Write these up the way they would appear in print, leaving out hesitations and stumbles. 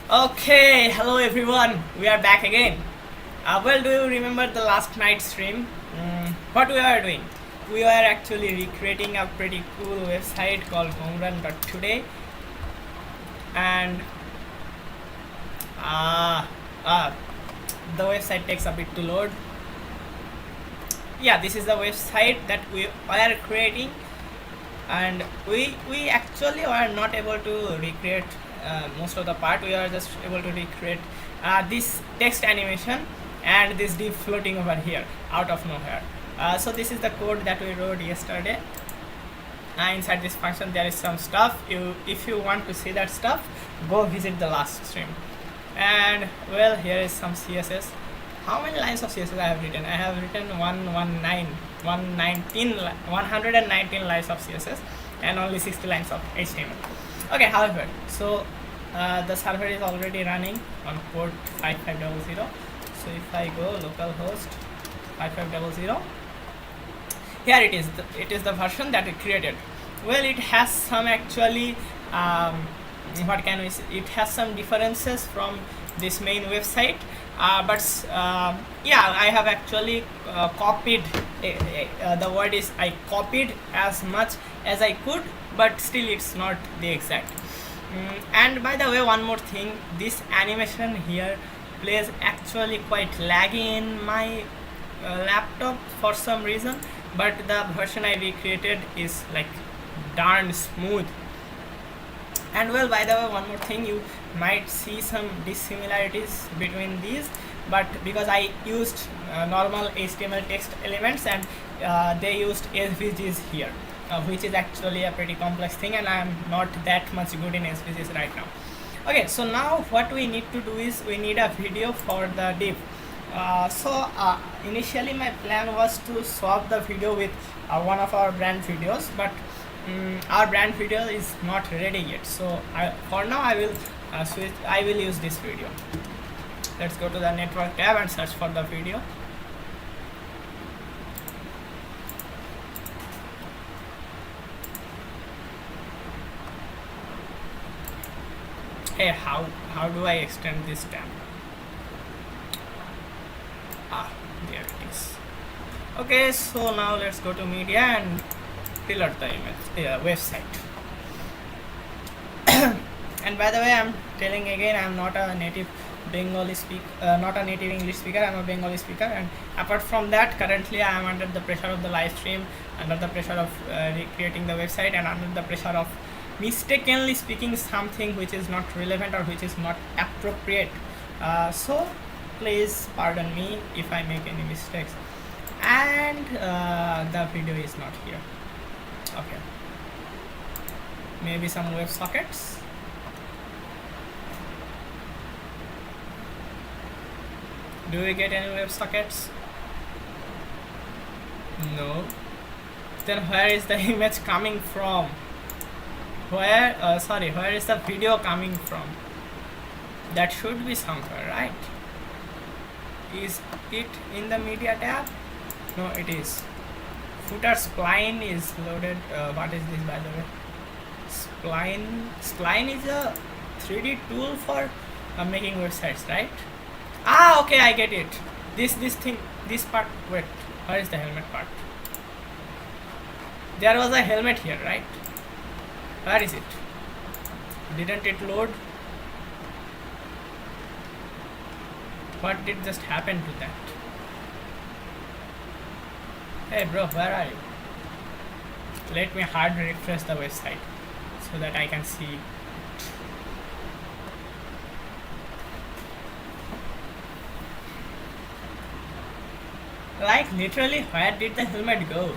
Okay, hello everyone. We are back again. Well, do you remember the last night stream? What we are doing? We are actually recreating a pretty cool website called homerun.today, and uh, uh, the website takes a bit to load. Yeah, this is the website that we are creating, and we actually are not able to recreate most of the part. We are just able to recreate this text animation and this div floating over here out of nowhere. So this is the code that we wrote yesterday. Inside this function there is some stuff. If you want to see that stuff, go visit the last stream. And well, here is some css. How many lines of css I have written? I have written 119 lines of css and only 60 lines of html. Okay, however, so the server is already running on port 5500. So if I go localhost 5500, here it is. It is the version that we created. Well, it has some actually what can we say, it has some differences from this main website, but yeah, I have actually copied the word is I copied as much as I could, but still it's not the exact. And by the way, one more thing, this animation here plays actually quite laggy in my laptop for some reason, but the version I recreated is like darn smooth. And well, by the way, one more thing, you might see some dissimilarities between these, but because I used normal HTML text elements and they used SVGs here, which is actually a pretty complex thing, and I am not that much good in SVGs right now. Okay, so now what we need to do is we need a video for the div. So initially my plan was to swap the video with one of our brand videos, but our brand video is not ready yet. So for now I will use this video. Let's go to the network tab and search for the video. Hey, how do I extend this tab? There it is. Okay, so now let's go to media and pillar the image website. And by the way, I'm telling again, I'm not a native Bengali speaker, not a native English speaker. I'm a Bengali speaker, and apart from that, currently I am under the pressure of the live stream, under the pressure of recreating the website, and under the pressure of mistakenly speaking something which is not relevant or which is not appropriate. So please pardon me if I make any mistakes. And the video is not here. Okay, maybe some web sockets. Do we get any web sockets? No. Then where is the image coming from? Where is the video coming from? That should be somewhere, right? Is it in the media tab? No, it is. Footer spline is loaded. What is this, by the way? Spline is a 3D tool for making websites, right? Okay, I get it. This thing, this part. Wait, where is the helmet part? There was a helmet here, right? Where is it? Didn't it load? What did just happen to that? Hey bro, where are you? Let me hard refresh the website so that I can see. Like literally, where did the helmet go?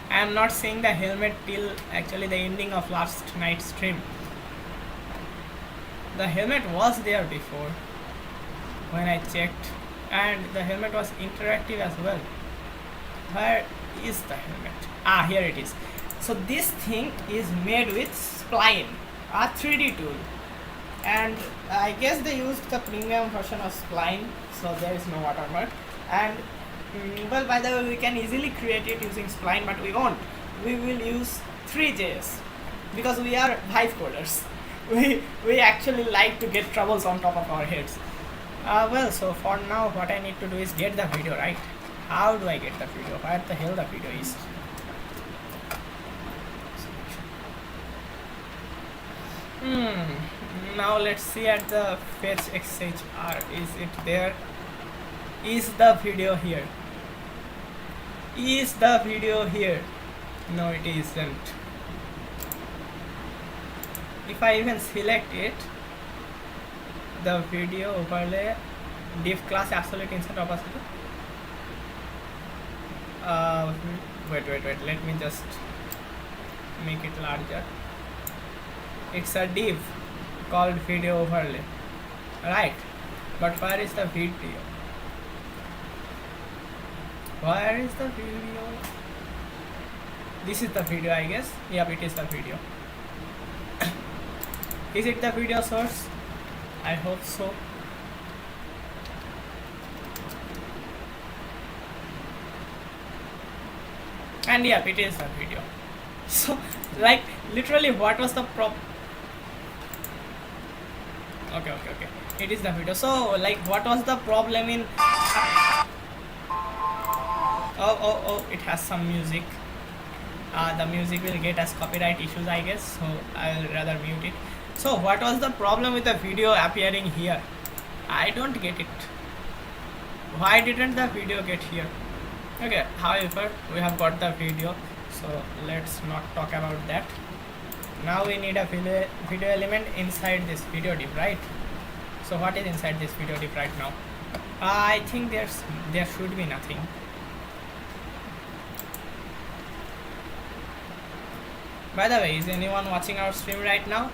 I am not seeing the helmet till actually the ending of last night's stream. The helmet was there before when I checked, and the helmet was interactive as well. Where is the helmet? Here it is. So this thing is made with Spline, a 3D tool, and I guess they used the premium version of Spline, so there is no watermark. And well, by the way, we can easily create it using Spline, but we won't. We will use 3JS because we are Vive coders. we actually like to get troubles on top of our heads. Well, so for now what I need to do is get the video, right? How do I get the video? Where the hell the video is? Now let's see at the fetch XHR. Is it there? Is the video here? Is the video here? No, it isn't. If I even select it, the video overlay, div class absolute instant opacity. Wait, let me just make it larger. It's a div called video overlay, right? But where is the video? Where is the video? This is the video, I guess. Yep, it is the video. Is it the video source? I hope so. And yep, it is the video. So, like, literally, what was the okay, it is the video. So, like, what was the problem in oh, it has some music. The music will get us copyright issues, I guess, so I will rather mute it. So what was the problem with the video appearing here? I don't get it. Why didn't the video get here? Okay, however, we have got the video, so let's not talk about that. Now we need a video element inside this video div, right? So what is inside this video div right now? I think there should be nothing. By the way, is anyone watching our stream right now?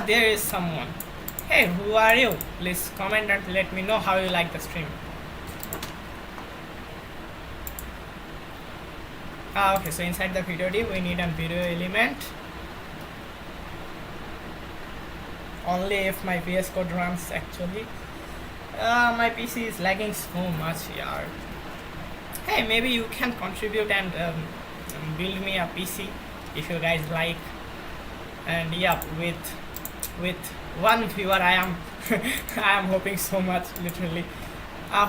There is someone. Hey, who are you? Please comment and let me know how you like the stream. Okay, so inside the video div we need a video element. Only if my VS Code runs actually. My PC is lagging so much, yeah. Hey, maybe you can contribute and build me a PC if you guys like. And yeah, with one viewer I am I am hoping so much, literally.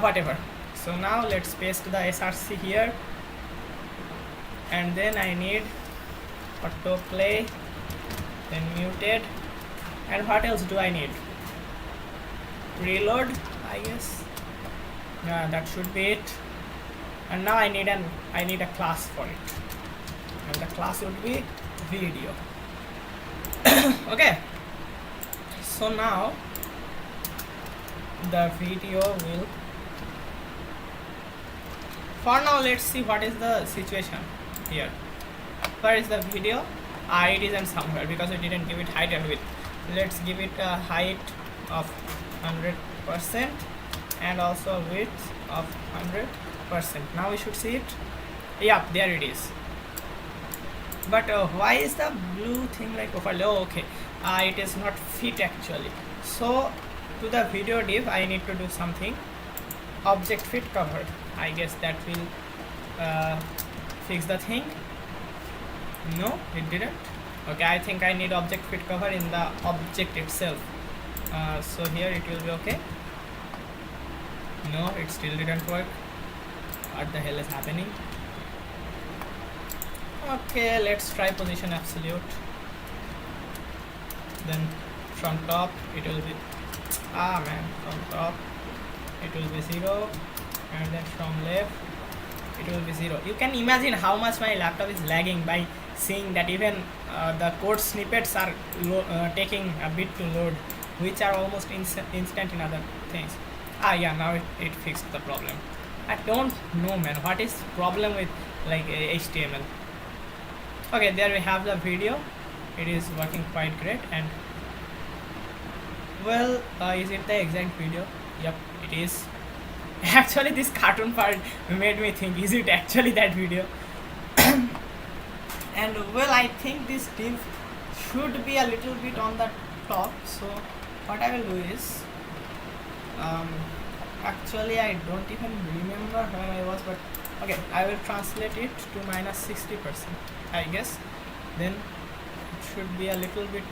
Whatever. So now let's paste the src here, and then I need autoplay, then muted, and what else do I need? Reload, I guess. Yeah, that should be it. And now I need a class for it, and the class would be video. Okay, so now the video will, for now let's see what is the situation here. Where is the video? It isn't somewhere because we didn't give it height and width. Let's give it a height of 100% and also width of 100%. Now we should see it. Yep, there it is. But why is the blue thing like overlay? Oh, okay, it is not fit actually. So to the video div I need to do something. Object fit covered, I guess that will fix the thing. No, it didn't. Okay, I think I need object fit cover in the object itself. So here it will be okay. No, it still didn't work. What the hell is happening? Okay, let's try position absolute. Then from top it will be from top it will be 0, and then from left it will be 0. You can imagine how much my laptop is lagging by seeing that even the code snippets are taking a bit to load, which are almost instant in other things. Yeah, now it fixed the problem. I don't know, man, what is problem with like HTML. Okay, there we have the video. It is working quite great. And well, is it the exact video? Yep, it is. Actually, this cartoon part made me think, is it actually that video? And well, I think this div should be a little bit on the top. So what I will do is, actually I don't even remember where I was, but okay, I will translate it to -60%, I guess. Then it should be a little bit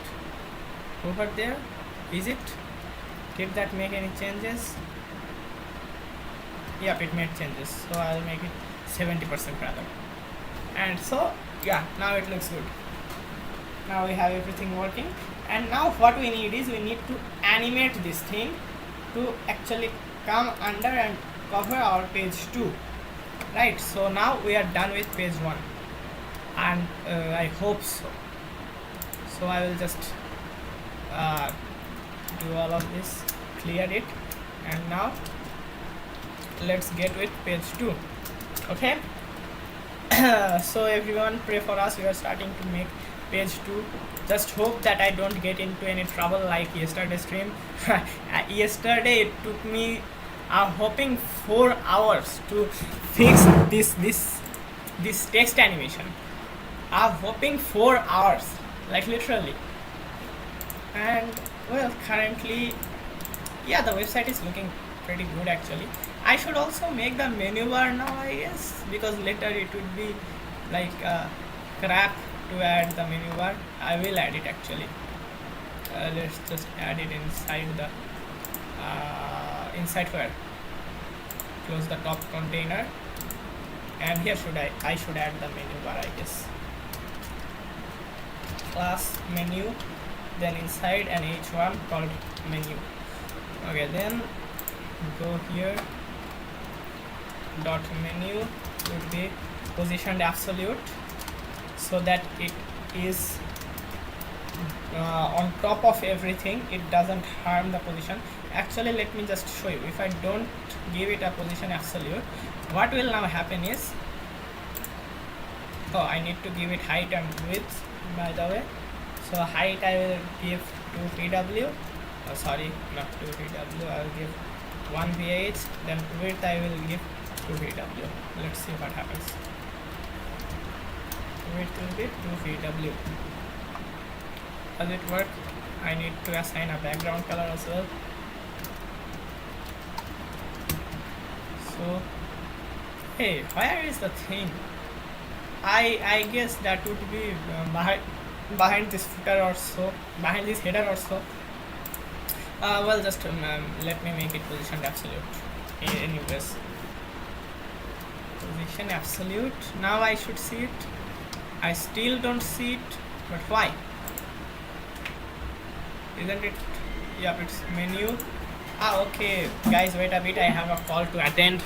over there. Is it? Did that make any changes? Yep, it made changes, so I'll make it 70% rather. And so yeah, now it looks good. Now we have everything working, and now what we need is we need to animate this thing to actually come under and cover our page 2, right? So now we are done with page 1, and I hope so. So I will just do all of this, clear it, and now let's get with page 2. Okay. So everyone, pray for us. We are starting to make page 2. Just hope that I don't get into any trouble like yesterday's stream. Yesterday it took me hoping 4 hours to fix this text animation. I'm hoping 4 hours, like literally. And well, currently, yeah, the website is looking pretty good actually. I should also make the menu bar now, I guess, because later it would be like crap to add the menu bar. I will add it actually. Let's just add it inside the inside where, close the top container, and here I should add the menu bar, I guess. Class menu, then inside an h1 called menu. Okay, then go here, dot menu would be positioned absolute, so that it is on top of everything. It doesn't harm the position. Actually, let me just show you. If I don't give it a position absolute, what will now happen is, oh, I need to give it height and width, by the way. So height I will give 2 pw, sorry, not 2 pw, I will give 1 ph, then width I will give 2 pw. Let's see what happens. Width will be 2 pw. Does it work? I need to assign a background color as well. So hey, where is the thing? I guess that would be behind this footer or so, behind this header or so. Well, just let me make it positioned absolute. Anyways, position absolute. Now I should see it. I still don't see it, but why? Isn't it? Yep, it's menu. Okay, guys, wait a bit. I have a call to attend.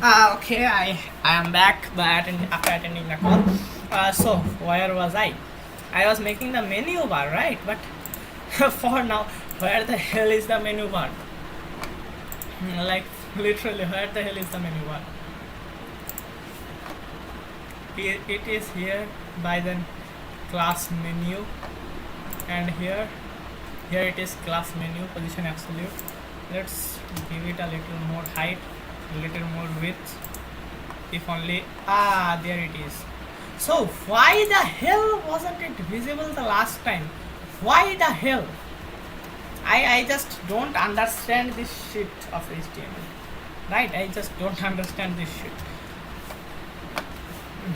Okay, I am back after attending the call. So where was I? I was making the menu bar, right? But for now, where the hell is the menu bar? Like literally, where the hell is the menu bar? It is here by the class menu, and here it is class menu position absolute. Let's give it a little more height, a little more width, if only. There it is. So why the hell wasn't it visible the last time? Why the hell? I just don't understand this shit of HTML, right? I just don't understand this shit.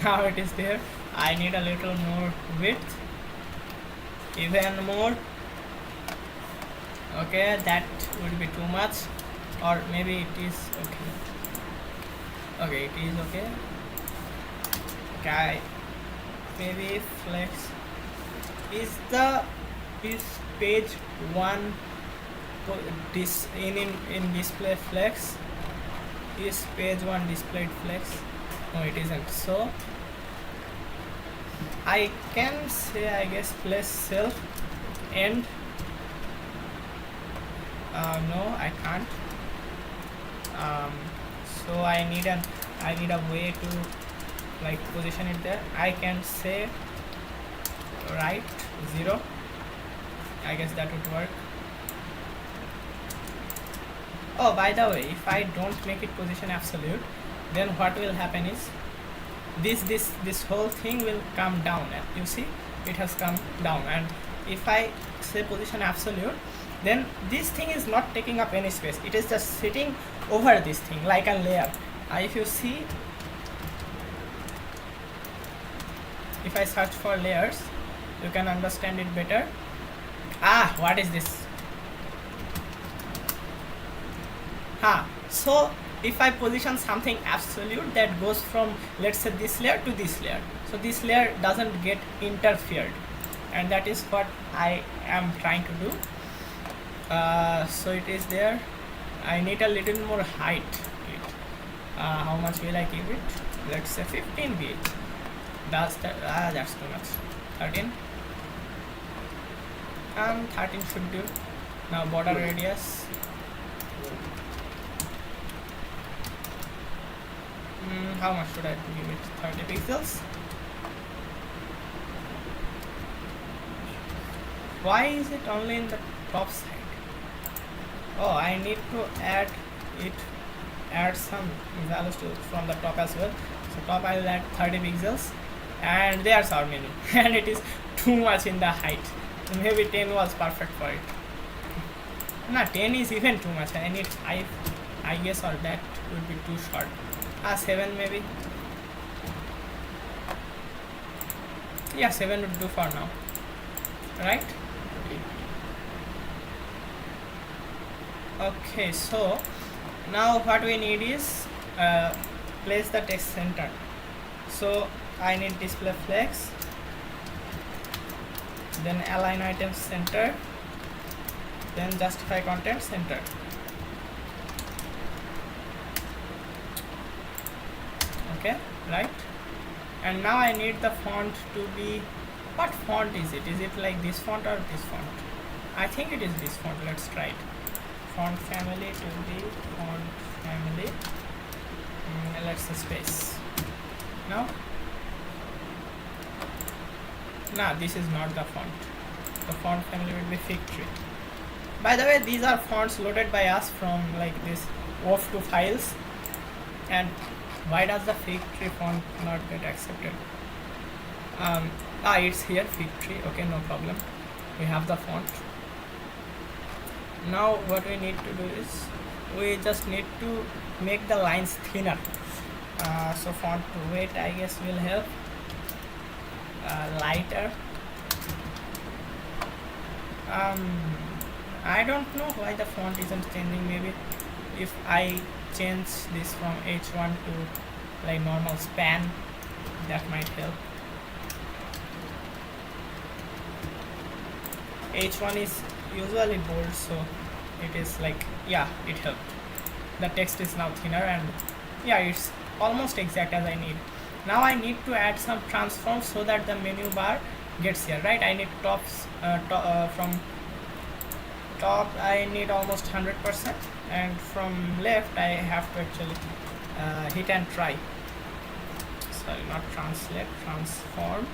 Now it is there. I need a little more width, even more. Okay, that would be too much, or maybe it is okay. Okay, it is okay. Okay, maybe flex is page 1 this in display flex. Is page 1 displayed flex? No, it isn't. So I can say, I guess, place self end. No, I can't. So I need a way to like position it there. I can say right 0. I guess that would work. Oh, by the way, if I don't make it position absolute, then what will happen is this whole thing will come down. You see, it has come down. And if I say position absolute, then this thing is not taking up any space. It is just sitting over this thing like a layer. If you see, if I search for layers, you can understand it better. What is this? So if I position something absolute, that goes from, let's say, this layer to this layer, so this layer doesn't get interfered, and that is what I am trying to do. So it is there. I need a little more height. How much will I give it? Let's say 15 bit. That's too much. 13. 13 should do. Now border radius. How much should I give it? 30 pixels. Why is it only in the top side? Oh, I need to add some values from the top as well. So top I will add 30 pixels, and there's our menu. And it is too much in the height. Maybe 10 was perfect for it. No, 10 is even too much. I need 5, I guess, or that would be too short. 7 maybe. Yeah, 7 would do for now, right? Okay, so now what we need is place the text center. So I need display flex, then align items center, then justify content center. Okay, right? And now I need the font to be, what font is it? Is it like this font or this font? I think it is this font. Let's try it. Font family to be font family. Let's say space. Now, this is not the font. The font family will be fig tree. By the way, these are fonts loaded by us from like this WOF2 files. And why does the fig tree font not get accepted? It's here, fig tree. Okay, no problem. We have the font. Now what we need to do is we just need to make the lines thinner. So font weight, I guess, will help. Lighter. I don't know why the font isn't changing. Maybe if I change this from H1 to like normal span, that might help. H1 is usually bold, so it is like, yeah, it helped. The text is now thinner, and yeah, it's almost exact as I need. Now I need to add some transforms so that the menu bar gets here, right? I need tops from top I need almost 100%, and from left I have to actually hit and try. Sorry, not translate, transform.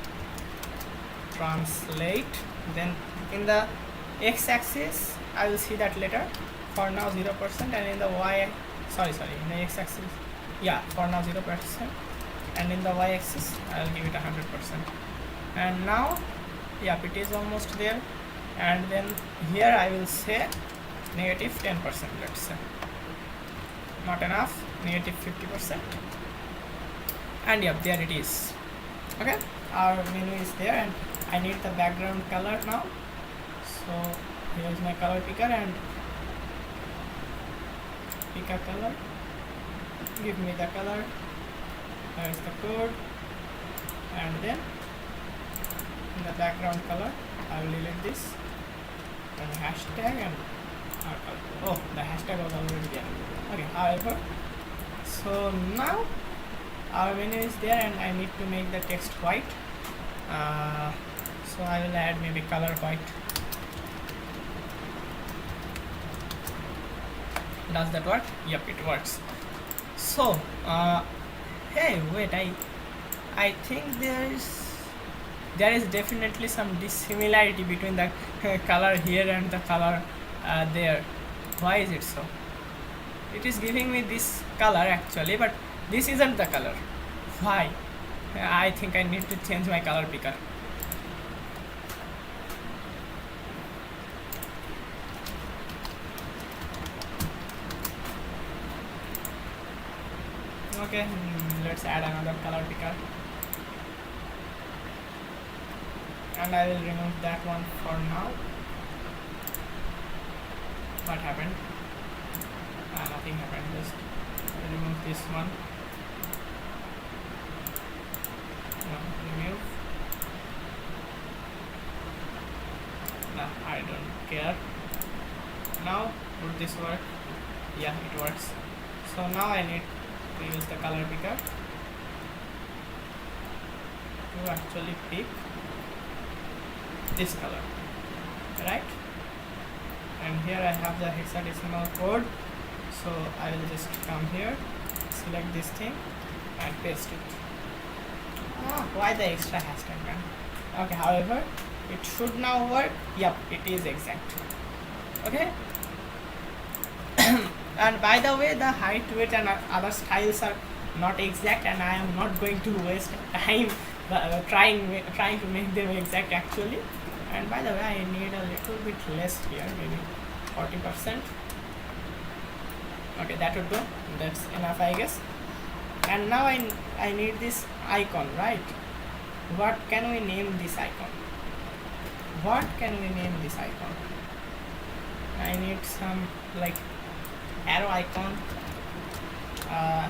translate. Then in the x-axis I will see that later. For now 0%, and in the in the x-axis, yeah, for now 0%, and in the y-axis I will give it 100%. And now, yeah, it is almost there. And then here I will say negative 10%, let's say. Not enough, negative 50%. And yep, there it is. Okay, our menu is there, and I need the background color now. So here's my color picker, and pick a color, give me the color, there's the code, and then in the background color I will delete this, and hashtag, and our color. Oh, the hashtag was already there. Okay, however, so now our menu is there, and I need to make the text white. So I will add maybe color white. Does that work? Yep, it works. So hey, wait, I think there is definitely some dissimilarity between the color here and the color there. Why is it so? It is giving me this color actually, but this isn't the color. Why? I think I need to change my color picker. Okay, let's add another color picker, and I will remove that one for now. What happened? Nothing happened, just remove this one. No, remove. No, I don't care. Now would this work? Yeah, it works. So now I need to use the color picker to actually pick this color, right? And here I have the hexadecimal code, so I will just come here, select this thing, and paste it. Why the extra hashtag, man? Okay, however, it should now work. Yep, it is exact. Okay. And by the way, the height, weight, and other styles are not exact, and I am not going to waste time trying to make them exact actually. And by the way, I need a little bit less here, maybe 40%. Okay, that would do. That's enough, I guess. And now I need this icon, right? What can we name this icon? What can we name this icon? I need some like arrow icon. I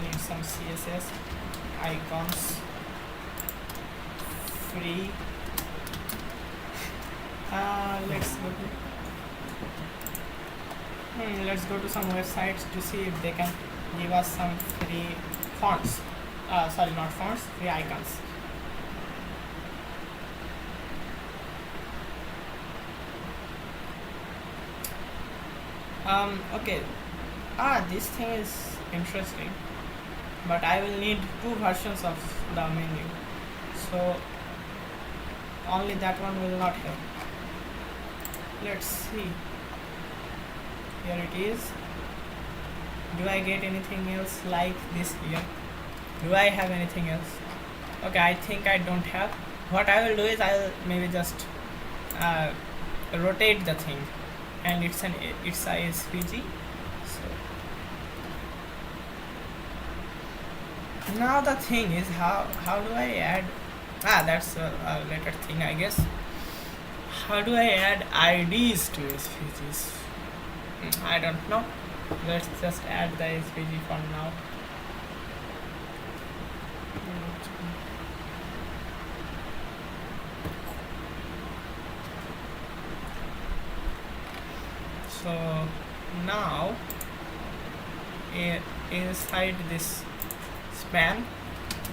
need some CSS icons. Free. Let's go to some websites to see if they can give us some free fonts. Sorry, not fonts, free icons. Okay. This thing is interesting, but I will need two versions of the menu, so only that one will not help. Let's see. Here it is. Do I get anything else like this here? Do I have anything else? Okay, I think I don't have. What I will do is I will maybe just rotate the thing, and it's a SVG. So now the thing is how do I add? That's a later thing, I guess. How do I add IDs to SVGs? I don't know. Let's just add the SVG for now. So now inside this span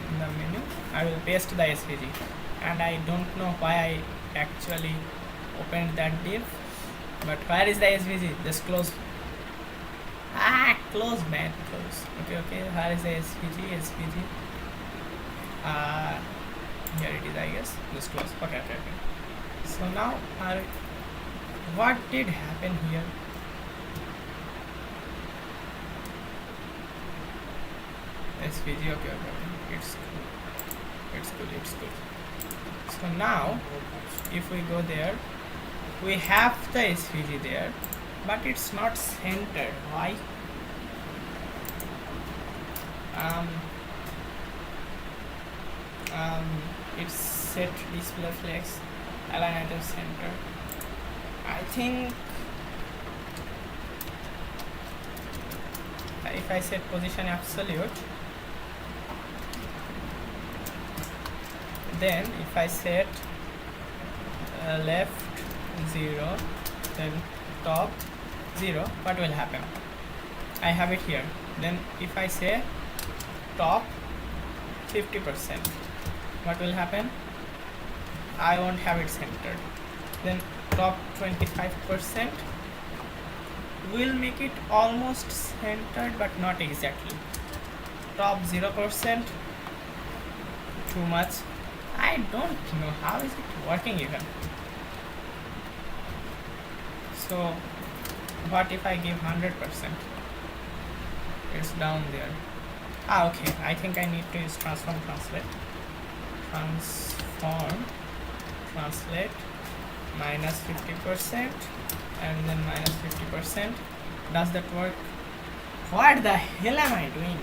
in the menu, I will paste the SVG, and I don't know why I actually opened that div, but where is the SVG? Just close. Close, man, close. Okay, where is the SVG? Here it is, I guess. Just close. Okay. So now what did happen here? SVG. Okay. It's good. So now if we go there, we have the SVG there, but it's not centered. Why? It's set display flex align item center. I think if I set position absolute, then if I set left 0, then top 0, what will happen? I have it here. Then if I say top 50%, what will happen? I won't have it centered. Then top 25% will make it almost centered, but not exactly. Top 0%, too much. I don't know how is it working even. So what if I give 100%? It's down there. Okay, I think I need to use transform translate minus 50% and then minus 50%. Does that work? What the hell am I doing?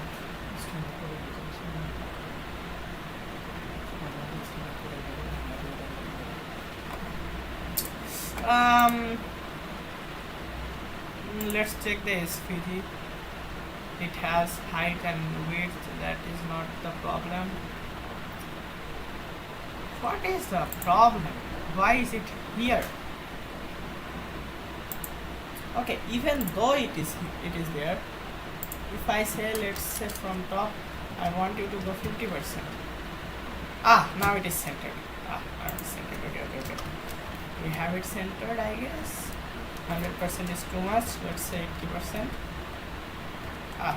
Let's check the SVG. It has height and width. That is not the problem. What is the problem? Why is it here? Okay, even though it is there, if I say, let's say from top, I want you to go 50%. Now it is centered. Now it is centered. Okay. We have it centered, I guess. 100% is too much. Let's say 80%.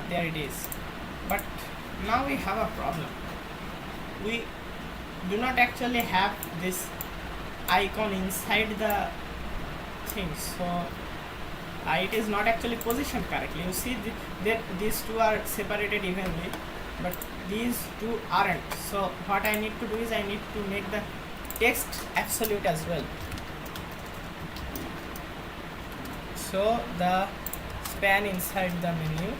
There it is. But now we have a problem. We do not actually have this icon inside the thing, so it is not actually positioned correctly. You see these two are separated evenly, but these two aren't. So what I need to do is I need to make the text absolute as well. So the span inside the menu,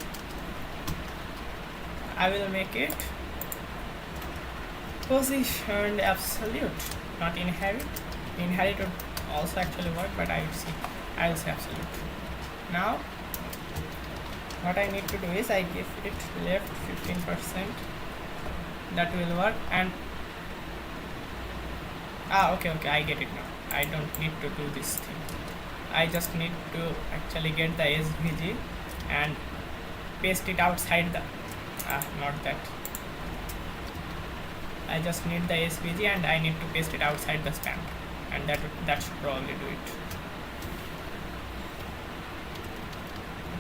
I will make it positioned absolute, not inherit. Inherit would also actually work, but I will say absolute. Now what I need to do is I give it left 15%. That will work. And okay, I get it now. I don't need to do this thing. I just need to actually get the SVG and paste it outside the not that. I just need the SVG and I need to paste it outside the span, and that should probably do it.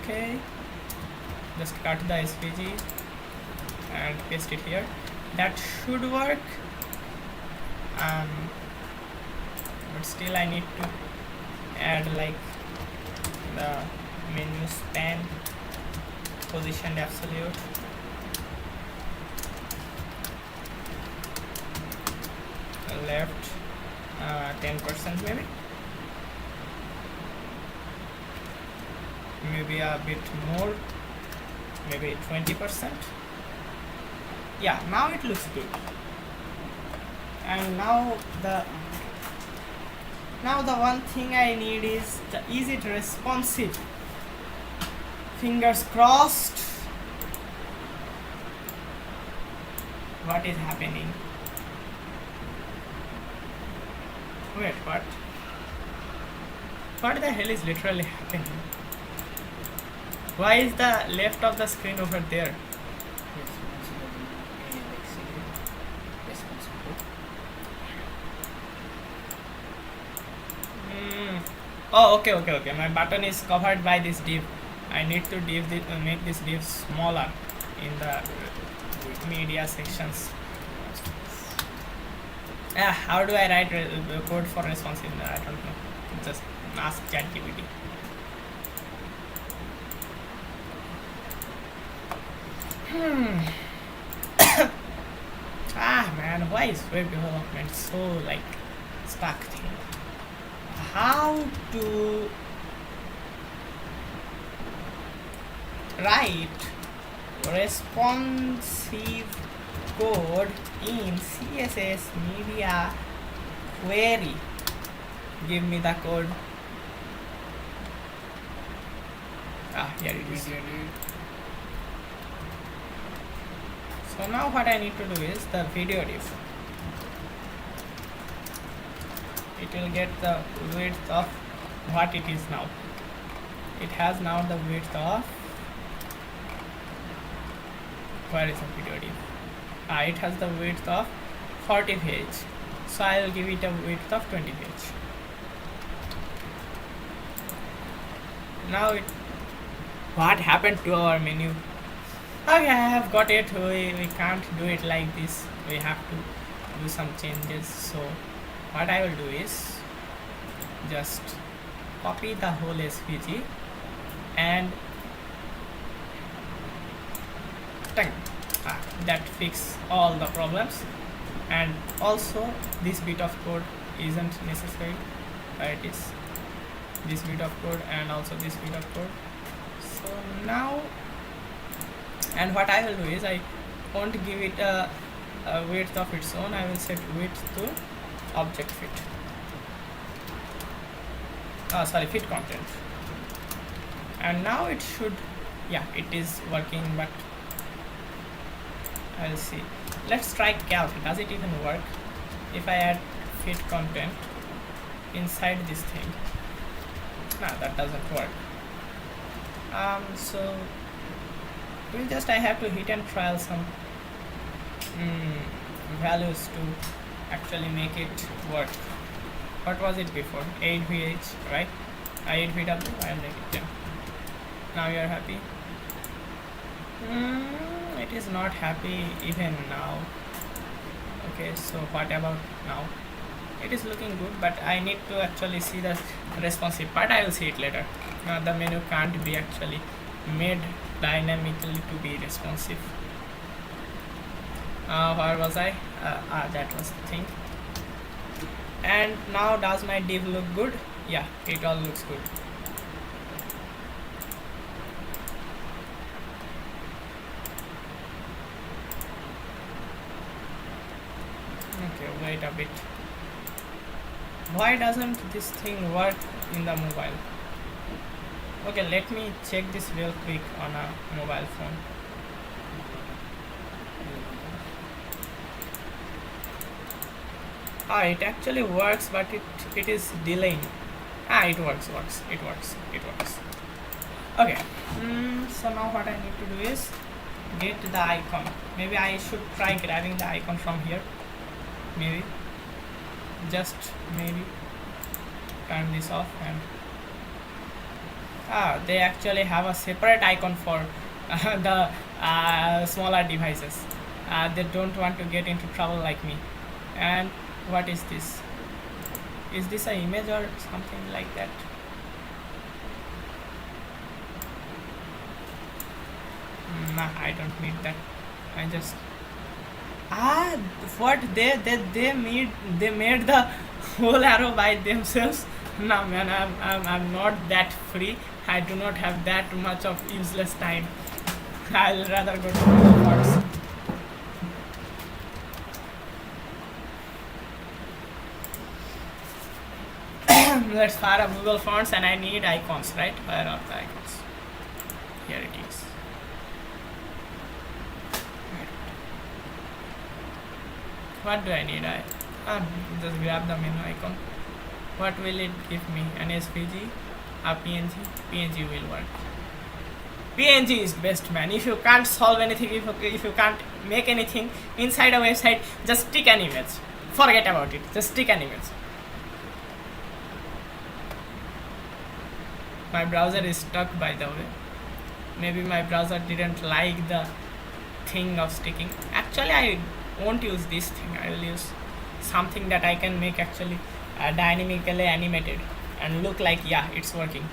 Okay, just cut the SVG and paste it here. That should work. But still I need to add like the menu span positioned absolute. Left 10% maybe a bit more, maybe 20%. Yeah, now it looks good. And now the one thing I need is is it responsive? Fingers crossed. What is happening? Wait, what? What the hell is literally happening? Why is the left of the screen over there? Oh, okay. My button is covered by this div. I need to make this div smaller in the media sections. How do I write code for responsive? I don't know. Just ask ChatGPT. Man, why is web development so like stuck thing? How to write responsive code in CSS media query? Give me the code. Here it is. So now what I need to do is the video diff. It will get the width of what it is now. It has now the width of, where is the video diff? It has the width of 40 page. So I will give it a width of 20 page. Now what happened to our menu? Okay, I have got it. We can't do it like this. We have to do some changes. So what I will do is just copy the whole SVG and that fix all the problems. And also this bit of code isn't necessary. It is this bit of code and also this bit of code. So now, and what I will do is I won't give it a width of its own. I will set width to object fit. Fit content. And now it should, it is working, but I'll see. Let's try calc. Does it even work if I add fit content inside this thing? No, that doesn't work. So I have to hit and trial some values to actually make it work. What was it before? 8vh, right? 8vw. I'll make it 10. Now you are happy? It is not happy even now. Okay, so what about now? It is looking good, but I need to actually see the responsive part. I will see it later. The menu can't be actually made dynamically to be responsive. Where was I? That was the thing. And now does my div look good? Yeah, it all looks good. Okay, wait a bit. Why doesn't this thing work in the mobile? Okay, let me check this real quick on a mobile phone. It actually works, but it is delaying. It works. Okay. So now what I need to do is get the icon. Maybe I should try grabbing the icon from here. Maybe. Just maybe. Turn this off and they actually have a separate icon for the smaller devices. They don't want to get into trouble like me. And what is this? Is this an image or something like that? Nah, I don't need that. I just what they made the whole arrow by themselves. No man, I'm not that free. I do not have that much of useless time. I'll rather go to awwwards. Let's fire up Google Fonts, and I need icons, right? Where are the icons? Here it is. What do I need? I just grab the menu icon. What will it give me? An SVG? A PNG? PNG will work. PNG is best, man. If you can't solve anything, if you can't make anything inside a website, just stick an image. Forget about it. Just stick an image. My browser is stuck, by the way. Maybe my browser didn't like the thing of sticking. Actually, I won't use this thing. I will use something that I can make actually dynamically animated and look like, yeah, it's working.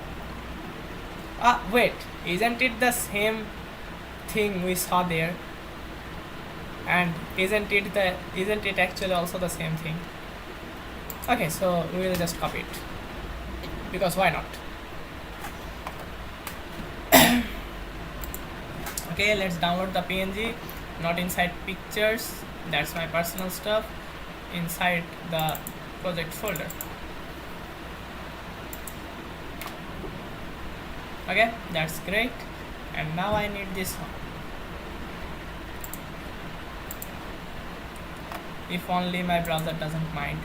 Wait, isn't it the same thing we saw there? And isn't it actually also the same thing? Okay, so we will just copy it, because why not? Okay, let's download the PNG, not inside pictures, that's my personal stuff, inside the project folder. Okay, that's great. And now I need this one. If only my browser doesn't mind.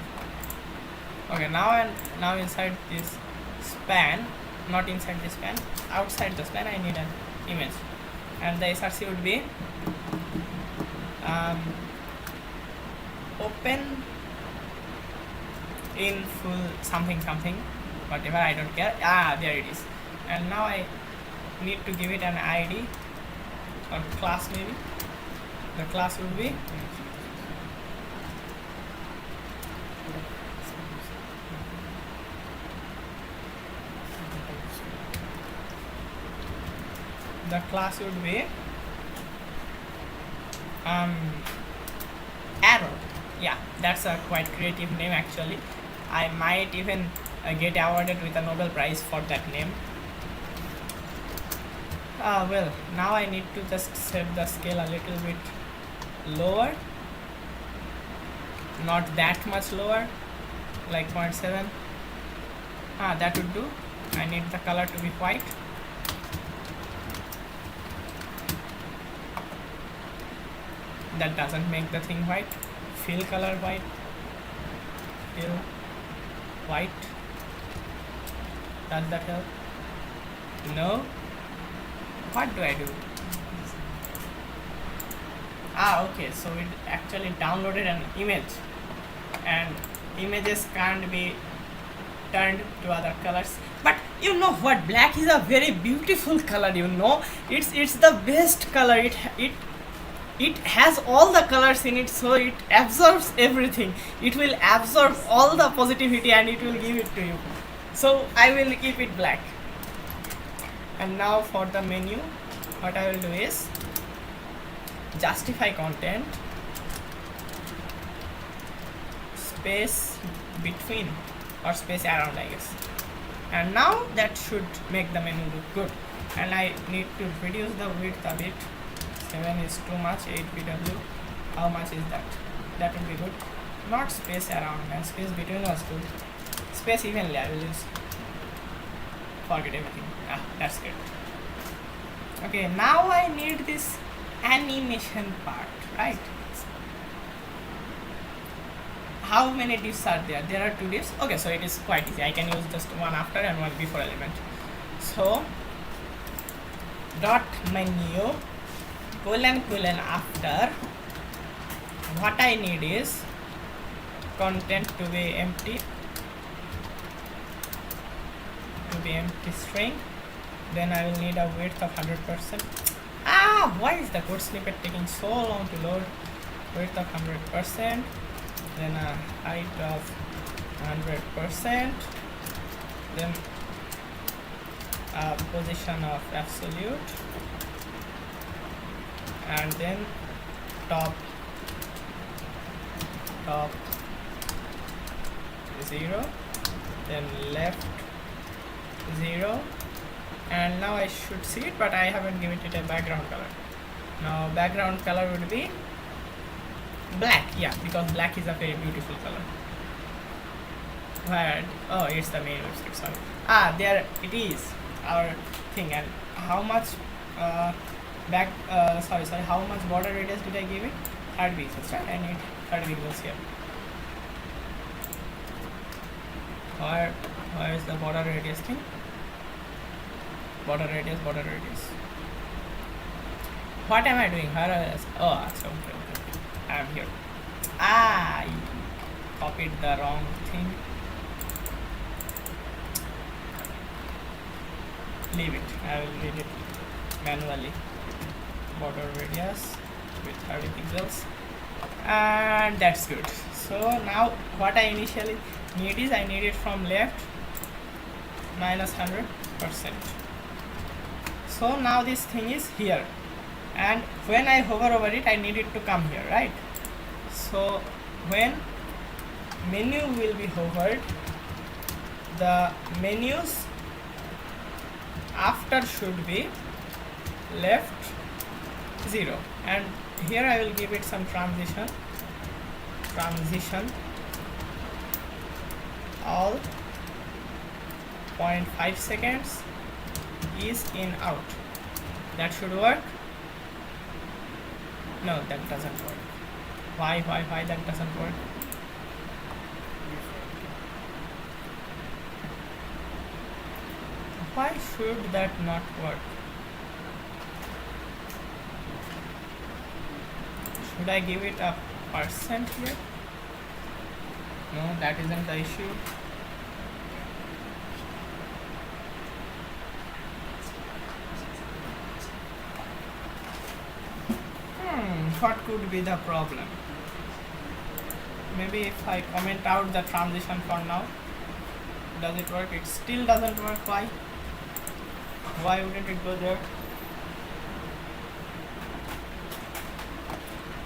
Okay, now inside this span, not inside this span, outside the span, I need an image, and the src would be open in full something whatever, I don't care. There it is. And now I need to give it an ID or class maybe. The class would be arrow. Yeah, that's a quite creative name actually. I might even get awarded with a Nobel Prize for that name. Well, now I need to just set the scale a little bit lower, not that much lower, like 0.7. That would do. I need the color to be white. That doesn't make the thing white. Fill color white. Fill white. Does that help? No. What do I do? Okay, so it actually downloaded an image, and images can't be turned to other colors. But you know what, black is a very beautiful color, you know. It's the best color. It has all the colors in it, so it absorbs everything. It will absorb all the positivity and it will give it to you. So I will keep it black. And now for the menu, what I will do is justify content, space between or space around, I guess. And now that should make the menu look good. And I need to reduce the width a bit. 7 is too much. 8pw, how much is that? That would be good. Not space around, and space between was good. Space evenly I will use. Forget everything. That's good. Okay, now I need this animation part, right? How many divs are there? There are 2 divs. Okay, so it is quite easy. I can use just one after and one before element. So dot menu colon after, what I need is content to be empty string. Then I will need a width of 100%. Why is the code snippet taking so long to load? Width of 100%, then a height of 100%, then a position of absolute, and then top 0, then left 0, and now I should see it, but I haven't given it a background color. Now background color would be black, yeah, because black is a very beautiful color. Where? Oh, it's the main website, sorry. There it is, our thing. And how much how much border radius did I give it? 30 pixels, right? I need 30 pixels here. Where is the border radius thing? Border radius. What am I doing? Okay. I am here. I copied the wrong thing. Leave it. I will read it manually. Border radius with 30 pixels, and that's good. So now what I initially need is I need it from left minus 100%. So now this thing is here, and when I hover over it I need it to come here, right? So when menu will be hovered, the menus after should be left 0, and here I will give it some transition all 0.5 seconds is in out. That should work. No, that doesn't work. Why that doesn't work? Why should that not work? Should I give it a percent here? No, that isn't the issue. What could be the problem? Maybe if I comment out the transition for now, does it work? It still doesn't work. Why? Why wouldn't it go there?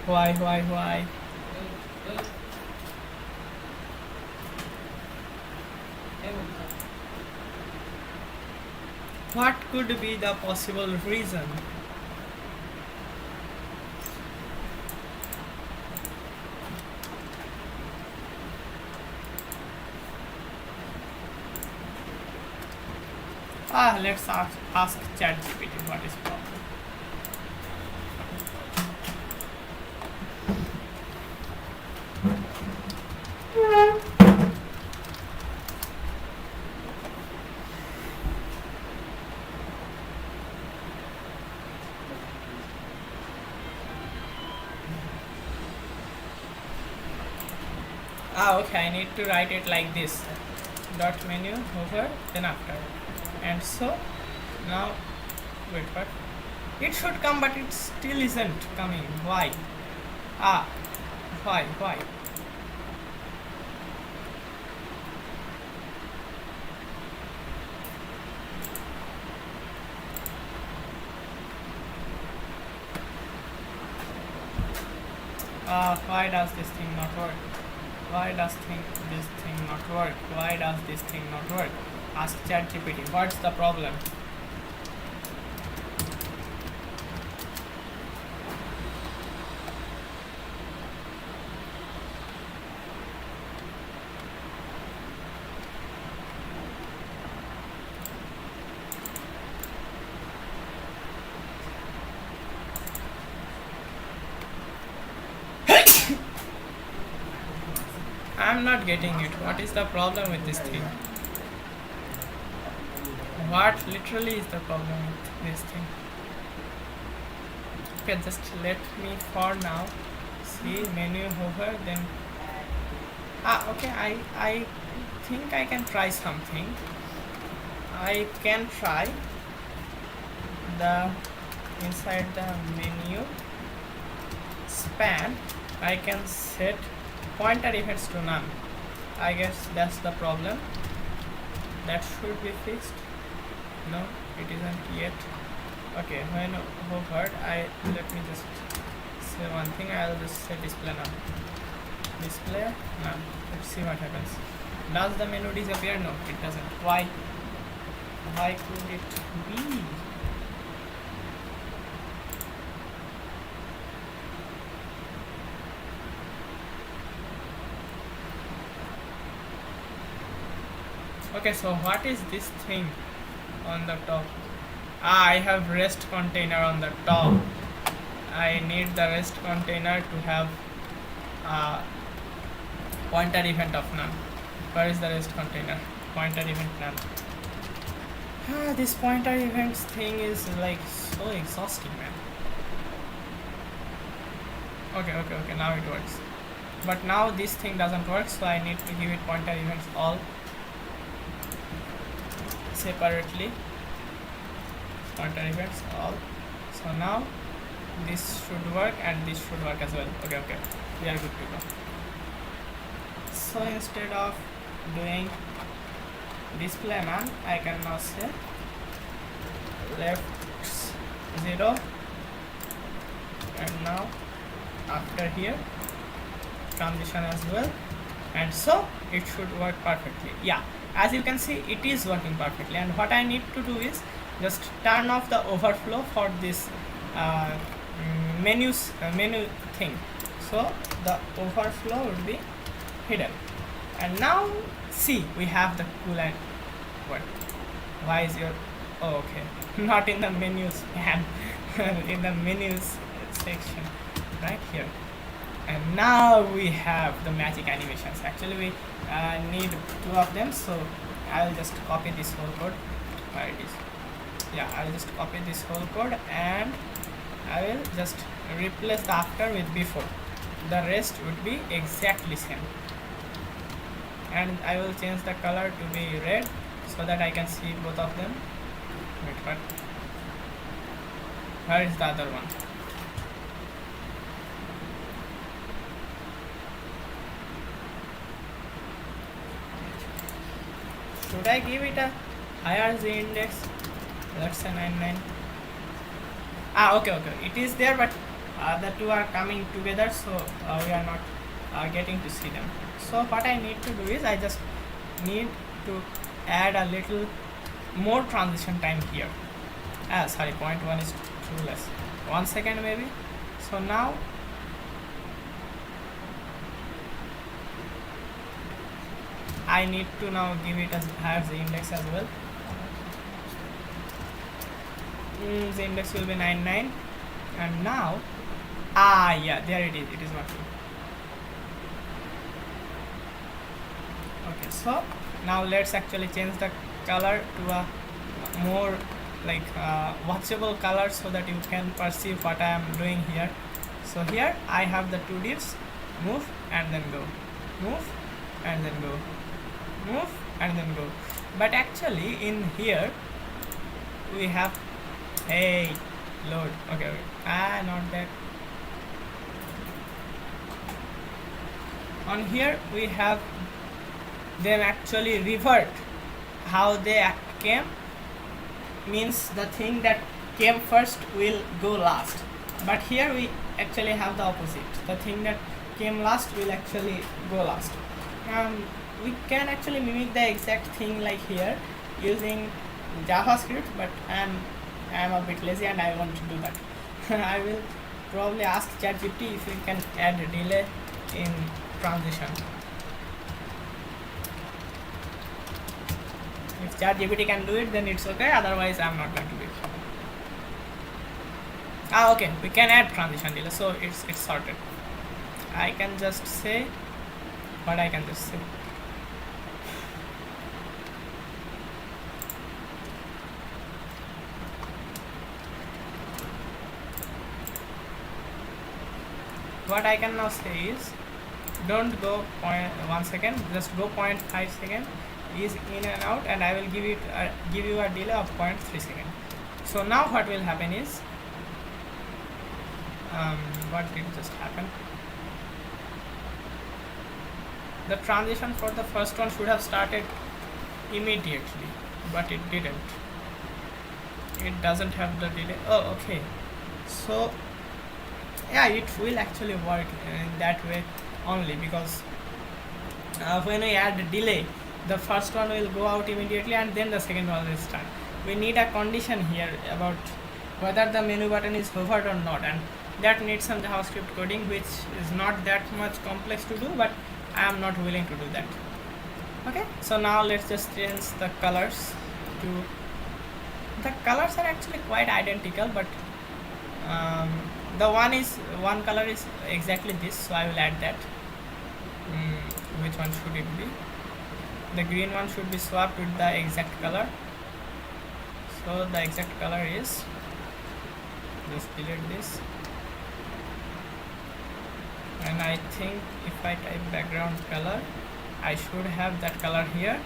Why? What could be the possible reason? Let's ask ChatGPT what is problem. Okay, I need to write it like this: dot menu over then after, and so now wait, what? It should come, but it still isn't coming. Why? Why? Why does this thing not work? Why does this thing not work? Why does this thing not work? Ask ChatGPT. What's the problem? I'm not getting it. What is the problem with this thing? What literally is the problem with this thing? Okay, just let me for now see menu over, then okay, I think I can try something. I can try the inside the menu span I can set pointer events to none. I guess that's the problem. That should be fixed. No, it isn't yet. Okay, when hovered, let me just say one thing. I'll just say display none. Display none. Let's see what happens. Does the menu disappear? No, it doesn't. Why? Why could it be? Okay, so what is this thing on the top? I have rest container on the top. I need the rest container to have pointer event of none. Where is the rest container? Pointer event none. This pointer events thing is like so exhausting, man. Okay, now it works. But now this thing doesn't work, so I need to give it pointer events all separately. Pointer events all. So now this should work and this should work as well. Okay, we are good to go. So instead of doing display man, I can now say left 0, and now after here transition as well, and so it should work perfectly. Yeah, as you can see, it is working perfectly. And what I need to do is just turn off the overflow for this menu thing, so the overflow would be hidden. And now see, we have the cool and what? Why is your okay not in the menus man in the menus section right here. And now we have the magic animations. Actually we need 2 of them, so I'll just copy this whole code. Where it is? Yeah, I'll just copy this whole code and I will just replace the after with before. The rest would be exactly same, and I will change the color to be red so that I can see both of them. Wait, what? Where is the other one? Should I give it a higher z index? Let's say 99. Okay, it is there, but the two are coming together, so we are not getting to see them. So what I need to do is I just need to add a little more transition time here. Sorry, 0.1 is too less. 1 second maybe. So now I need to now give it as higher the index as well. The index will be 99, and now yeah, there it is. It is working. Okay, so now let's actually change the color to a more like watchable color so that you can perceive what I am doing here. So here I have the 2 divs, move and then go, move and then go, move and then go. But actually in here we have load. Okay, not that. On here we have them actually revert how they came, means the thing that came first will go last. But here we actually have the opposite. The thing that came last will actually go last. We can actually mimic the exact thing like here using JavaScript, but I'm a bit lazy and I want to do that. I will probably ask ChatGPT if we can add a delay in transition. If ChatGPT can do it, then it's okay. Otherwise, I'm not going to do it. Okay, we can add transition delay, so it's sorted. I can just say what I can just say. What I can now say is, don't go 1 second, just go 0.5 second is in and out, and I will give you a delay of 0.3 second. So now what will happen is, what did just happen? The transition for the first one should have started immediately, but it didn't. It doesn't have the delay. Oh, okay. So yeah, it will actually work in that way only, because when we add delay, the first one will go out immediately and then the second one will start. We need a condition here about whether the menu button is hovered or not, and that needs some JavaScript coding, which is not that much complex to do, but I am not willing to do that. Okay, so now let's just change the colors to, the colors are actually quite identical, but the one color is exactly this, so I will add that. Which one should it be? The green one should be swapped with the exact color. So the exact color is, just delete this, and I think if I type background color, I should have that color here.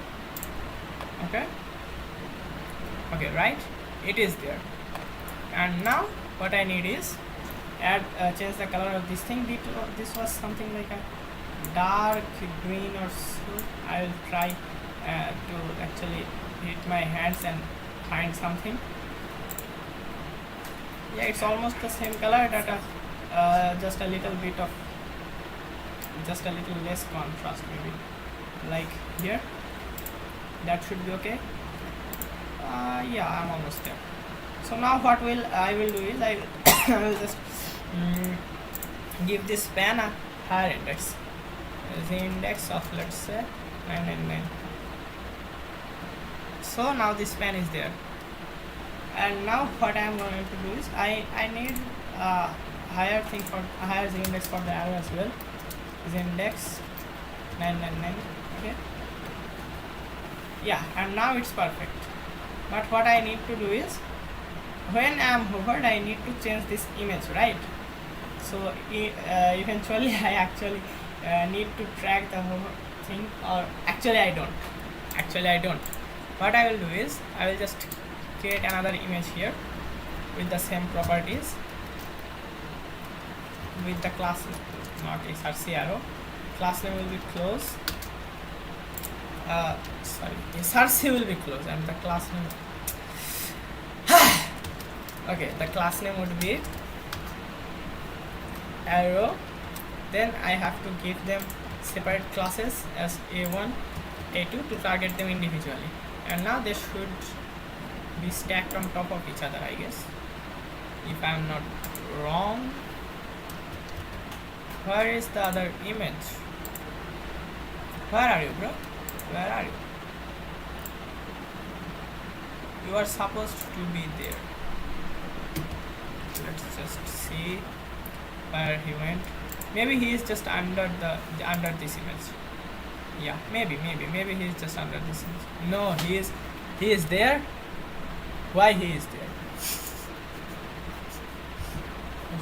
Okay, right, it is there. And now what I need is add change the color of this thing. This was something like a dark green or so. I will try to actually hit my hands and find something. Yeah, it's almost the same color, that just a little bit of, just a little less contrast maybe, like here. That should be okay. Yeah, I'm almost there. So now what I will do is I will just give this span a higher index, the index of, let's say, 999. So now this span is there, and now what I am going to do is I need a higher thing for a higher z index for the arrow as well. Z index 999. Okay. Yeah, and now it's perfect. But what I need to do is, when I am hovered, I need to change this image, right? So eventually I actually need to track the whole thing, or actually I don't. What I will do is I will just create another image here with the same properties, with the class, not src arrow, class name will be close, src will be close, and the class name okay, the class name would be arrow. Then I have to give them separate classes as a1, a2 to target them individually, and now they should be stacked on top of each other, I guess, if I am not wrong. Where is the other image? Where are you, bro? Where are you? You are supposed to be there. Let's just see where he went. Maybe he is just under this image. Yeah, maybe he is just under this image. No, he is there. Why he is there?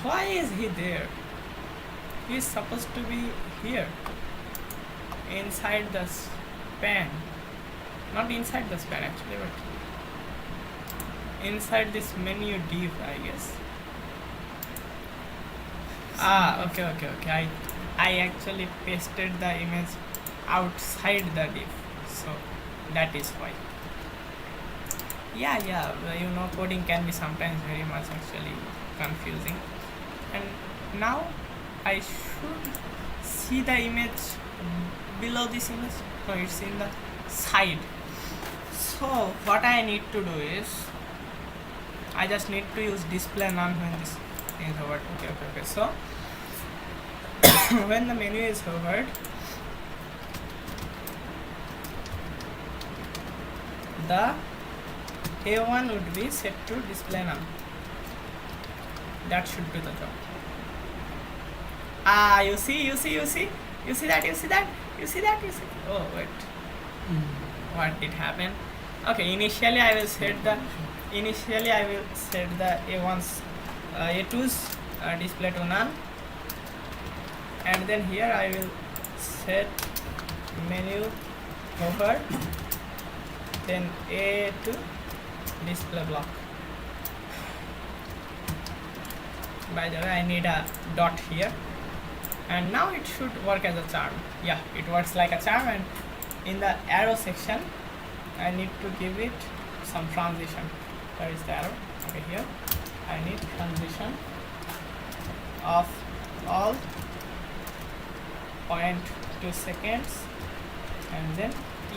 Why is he there? He is supposed to be here, inside the span. Not inside the span actually, but inside this menu div, I guess. Okay. I actually pasted the image outside the div, so that is why. Yeah, you know, coding can be sometimes very much actually confusing. And now I should see the image below this image. No, it's in the side. So what I need to do is I just need to use display none when this is hovered. Okay. So when the menu is hovered, the A1 would be set to display none. That should do the job. You see that. Oh wait, what did happen? Okay, initially I will set the A1's A2's display to none, and then here I will set menu hover, then A2 display block. By the way, I need a dot here, and now it should work as a charm. Yeah, it works like a charm, and in the arrow section I need to give it some transition. Where is the arrow? Okay, here I need transition of all 0.2 seconds, and then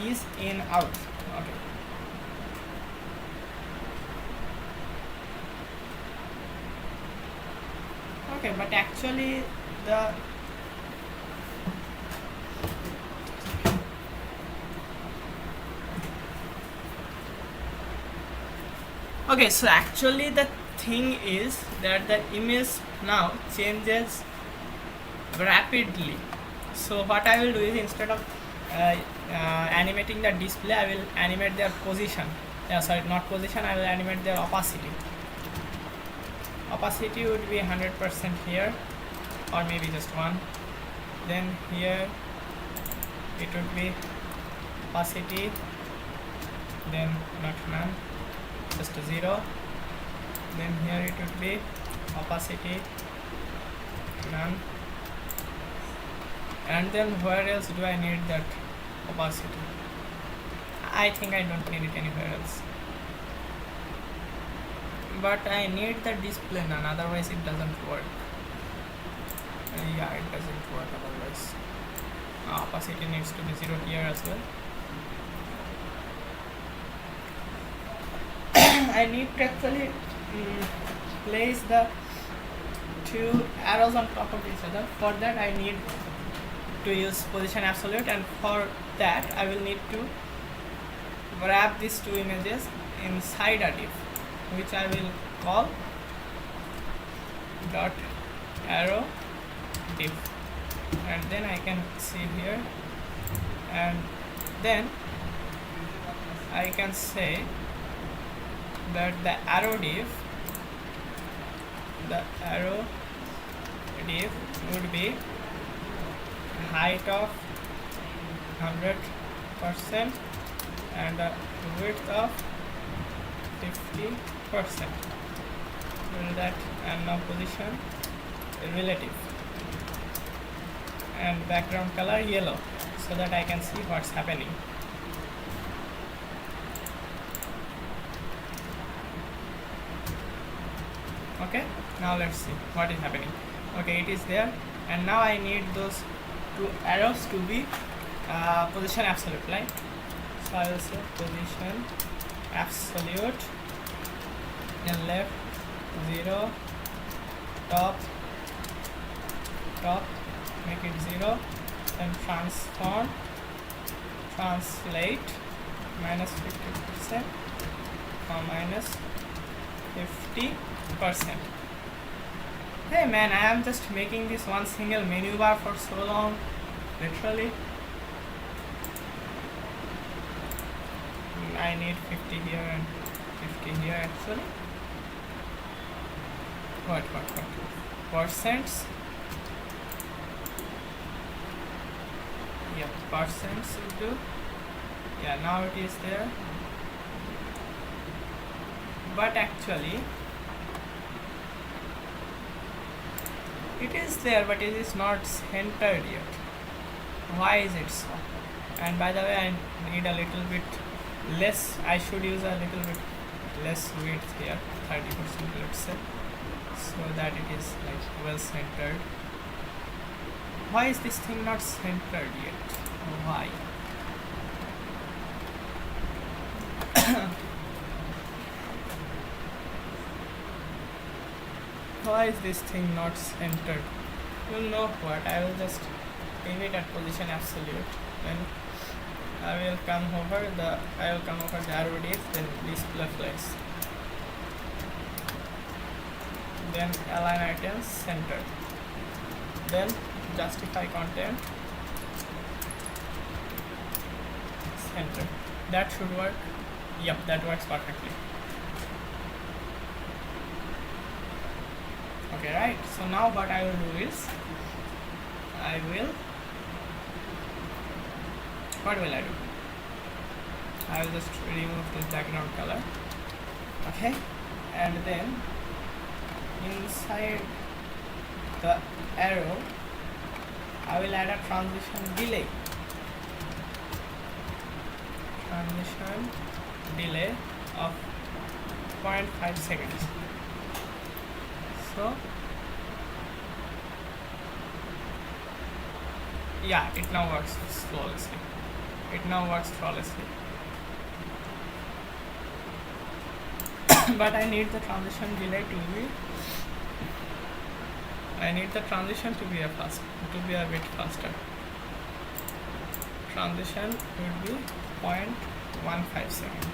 is in out. Okay, but actually the okay, so actually the thing is that the image now changes rapidly. So what I will do is, instead of animating the display, I will animate their position. Not position, I will animate their opacity. Opacity would be 100% here, or maybe just 1. Then here it would be opacity, then not none, just a 0. Then here it would be opacity none, And then where else do I need that opacity? I think I don't need it anywhere else, but I need the display none, otherwise it doesn't work. Yeah, it doesn't work otherwise. Opacity needs to be 0 here as well. I need to actually place the two arrows on top of each other. For that I need to use position absolute, and for that I will need to wrap these two images inside a div, which I will call dot arrow div, and then I can see here, and then I can say that the arrow div would be height of 100% and the width of 50%. Will that, and now position relative, and background color yellow, so that I can see what's happening. Okay, now let's see what is happening. Okay, it is there, and now I need those two arrows to be position absolute, right? So I will say position absolute, then left 0, top, make it 0, then transform, translate minus 50% or minus 50%. Hey man, I am just making this one single menu bar for so long, literally. I need 50 here and 50 here actually. What? Percents? Yeah, percents will do. Yeah, now it is there. But actually, it is there, but it is not centered yet. Why is it so? And by the way, I need a little bit less. I should use a little bit less width here, 30% let's say, so that it is like well centered. Why is this thing not centered yet? Why? Why is this thing not centered? You know what, I will just leave it at position absolute, then I will come over the arrow div, then display flex, then align items centered, then justify content centered. That should work. Yep, that works perfectly. Okay, right, so now what I will do is what will I do? I will just remove this background color. Okay, and then inside the arrow I will add a transition delay of 0.5 seconds. So yeah, it now works flawlessly. But I need the transition delay to be a bit faster. Transition would be 0.15 seconds.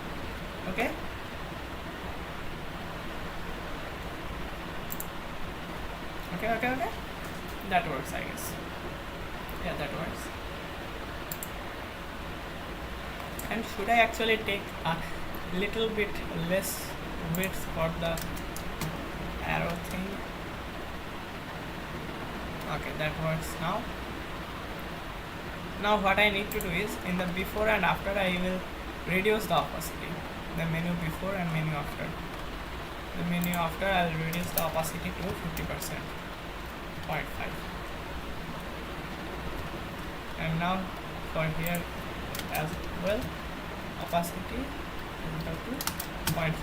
Okay. Okay. That works, I guess. Yeah, that works. And should I actually take a little bit less width for the arrow thing? Okay, that works now. Now what I need to do is, in the before and after, I will reduce the opacity. The menu before and menu after. The menu after, I will reduce the opacity to 50%. 0.5. And now for here as well, opacity enter to 0.5.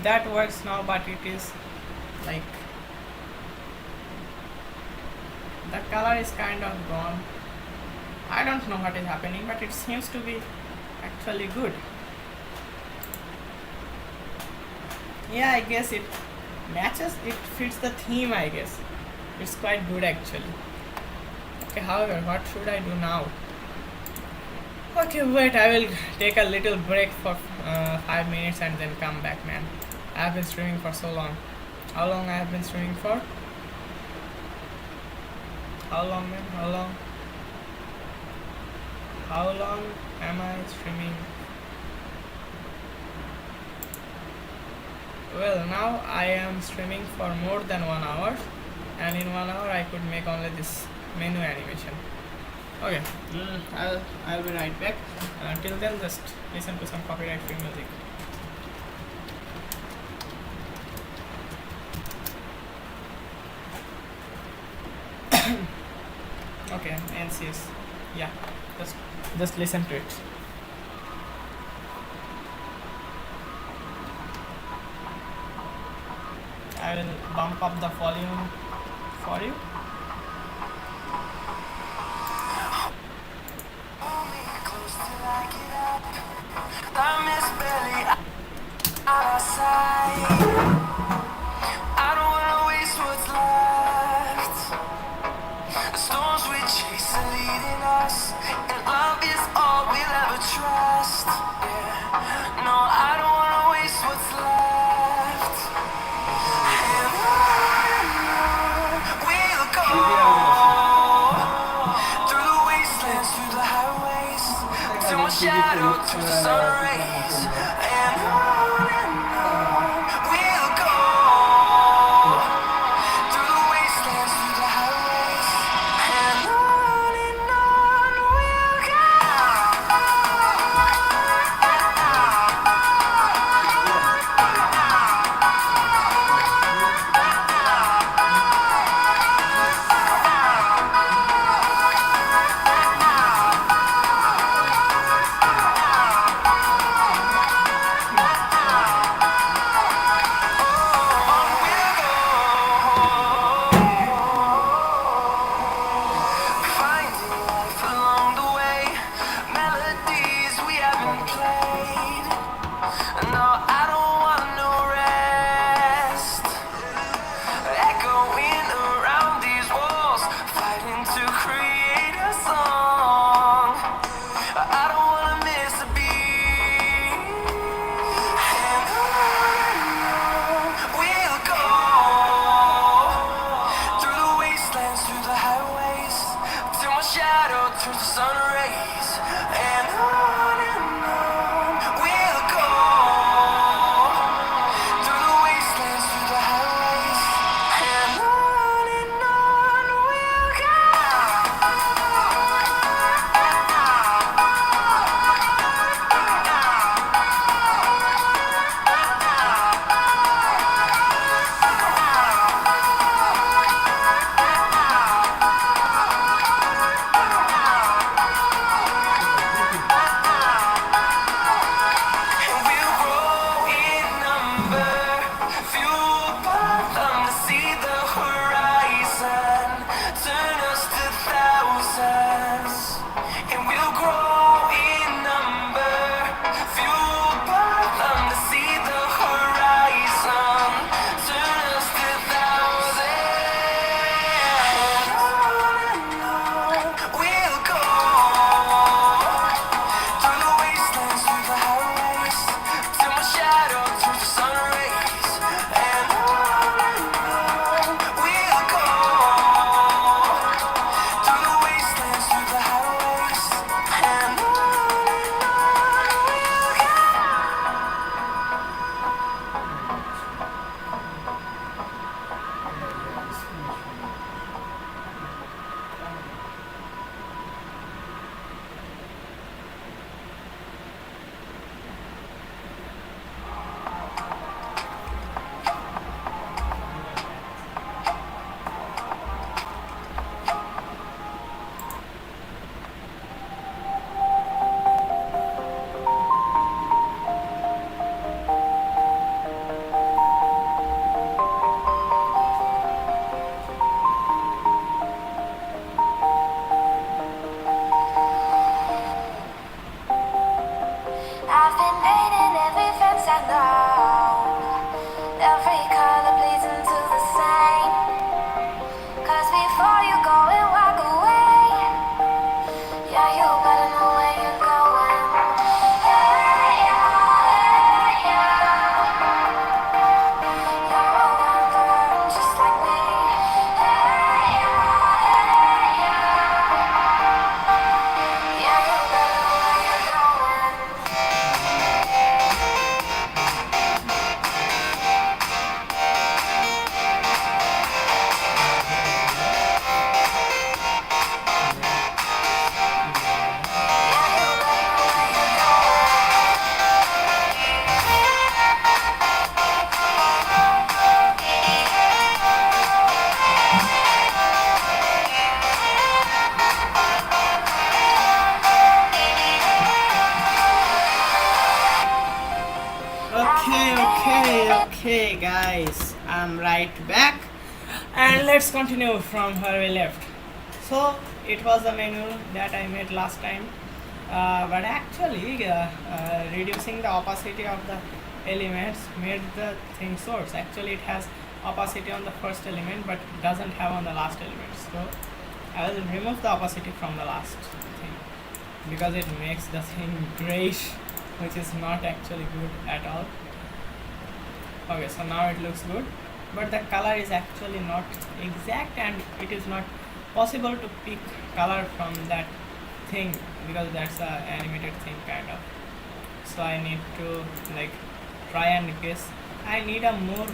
That works now, but it is like the color is kind of gone. I don't know what is happening, but it seems to be actually good. Yeah, I guess it matches, it fits the theme, I guess. It's quite good actually. Okay, however, what should I do now? Okay, wait, I will take a little break for 5 minutes and then come back, man. I have been streaming for so long. How long I have been streaming for? How long, man? How long? How long am I streaming? Well, now I am streaming for more than 1 hour, and in 1 hour I could make only this menu animation. Okay, I'll be right back. Till then, just listen to some copyright free music. Okay, NCS. Yeah, just listen to it. I will bump up the volume for you. I don't wanna waste what's left. The storms we chase are leading us, and love is all we'll ever trust. Yeah, no, I don't wanna waste what's left. And on we'll go through the wastelands, through the highways, till my shadow turns to sun rays. And on we'll go through the wastelands, through the highways, and on we'll go. guys, I'm right back, and let's continue from where we left. So it was the menu that I made last time, but actually reducing the opacity of the elements made the thing source. Actually it has opacity on the first element but doesn't have on the last element. So I will remove the opacity from the last thing because it makes the thing grayish, which is not actually good at all. Okay, so now it looks good, but the color is actually not exact, and it is not possible to pick color from that thing because that's a animated thing kind of. So I need to like try and guess. I need a more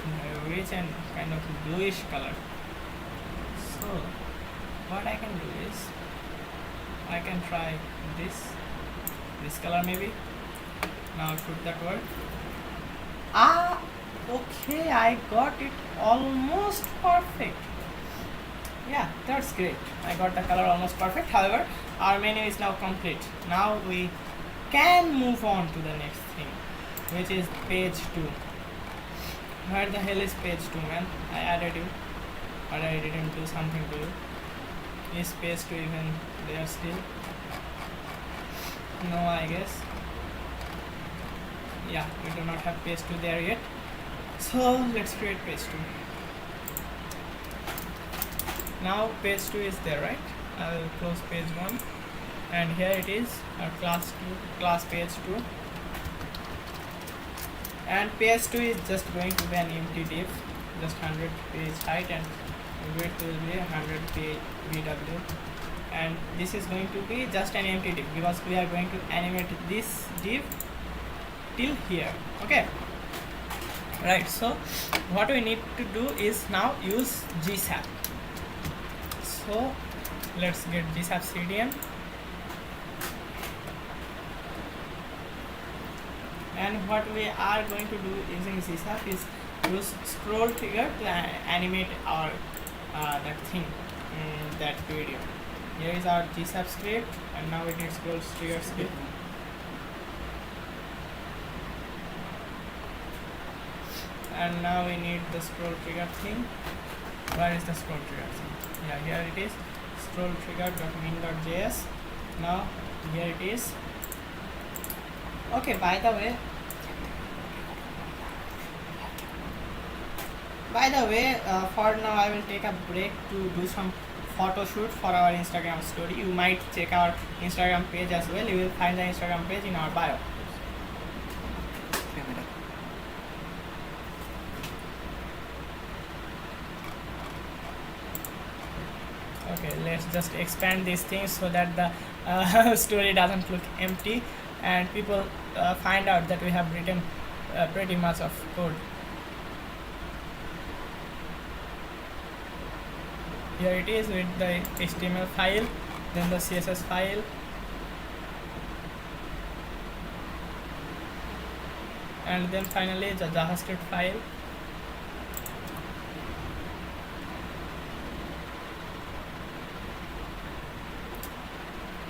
rich and kind of bluish color. So what I can do is I can try this color maybe. Now put that word. Okay, I got it almost perfect. Yeah, that's great. I got the color almost perfect. However, our menu is now complete. Now we can move on to the next thing, which is page 2. Where the hell is page 2, man? I added you, but I didn't do something to you. Is page 2 even there still? No, I guess. Yeah, we do not have page 2 there yet. So let's create page 2. Now page 2 is there, right? I will close page 1, and here it is, our class page 2. And page 2 is just going to be an empty div, just 100 page height, and width will be 100 VW. And this is going to be just an empty div because we are going to animate this div till here. Okay, right. So what we need to do is now use gsap. So let's get gsap CDN, and what we are going to do using gsap is use scroll trigger to animate our that thing in that video. Here is our gsap script, and now we need scroll trigger script. And now we need the scroll trigger thing. Where is the scroll trigger thing? Yeah, here it is, scroll trigger.min.js. Now here it is. Okay, by the way, for now I will take a break to do some photo shoot for our Instagram story. You might check our Instagram page as well. You will find the Instagram page in our bio. Okay, let's just expand these things so that the story doesn't look empty and people find out that we have written pretty much of code. Here it is with the HTML file, then the CSS file, and then finally the JavaScript file.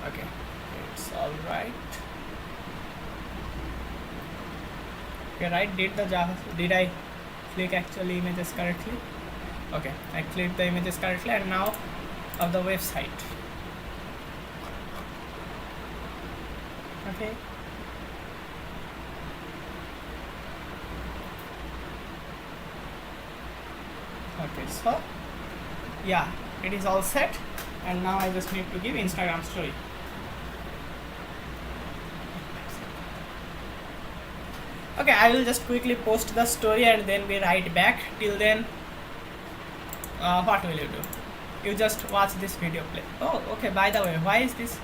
Okay, it's all right. Okay, right, did I click actually images correctly? Okay, I clicked the images correctly, and now of the website. Okay, so yeah, it is all set, and now I just need to give Instagram story. Okay, I will just quickly post the story and then be right back. Till then, what will you do? You just watch this video play. Oh, okay, by the way, why is this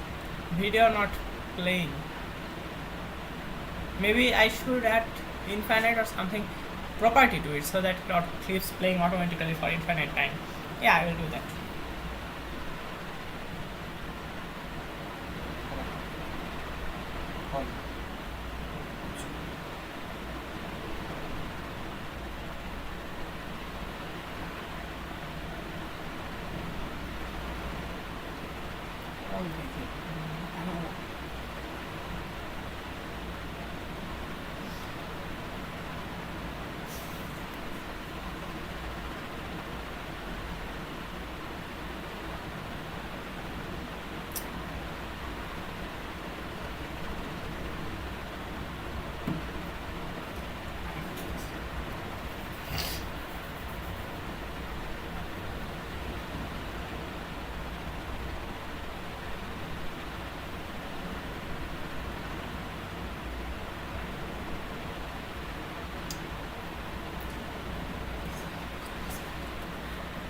video not playing? Maybe I should add infinite or something property to it so that it keeps playing automatically for infinite time. Yeah, I will do that.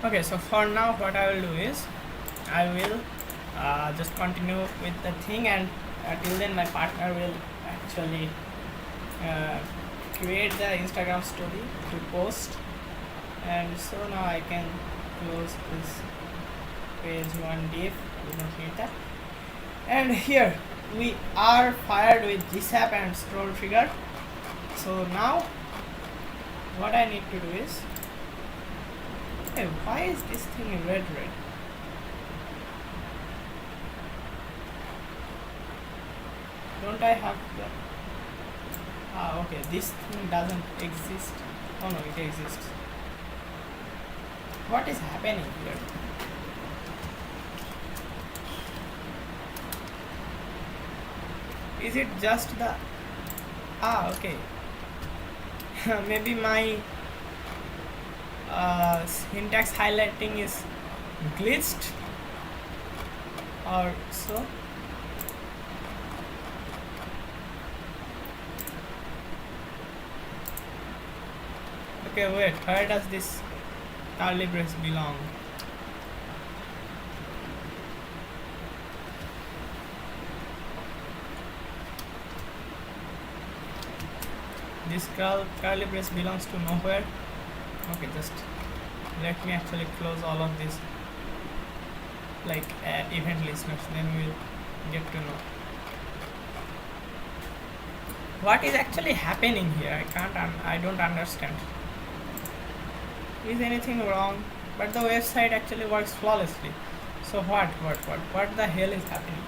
Okay, so for now what I will do is I will just continue with the thing, and till then my partner will actually uh, create the Instagram story to post. And so now I can close this page one div, we don't need that. And here we are fired with this app and scroll trigger. So now what I need to do is, hey, why is this thing red? Don't I have the okay, this thing doesn't exist. Oh no, it exists. What is happening here? Is it just the okay. Maybe my syntax highlighting is glitched or so. Okay, wait, where does this curly brace belong? This curly brace belongs to nowhere. Okay, just let me actually close all of this, like event listeners, then we'll get to know what is actually happening here. I don't understand. Is anything wrong? But the website actually works flawlessly. So what the hell is happening?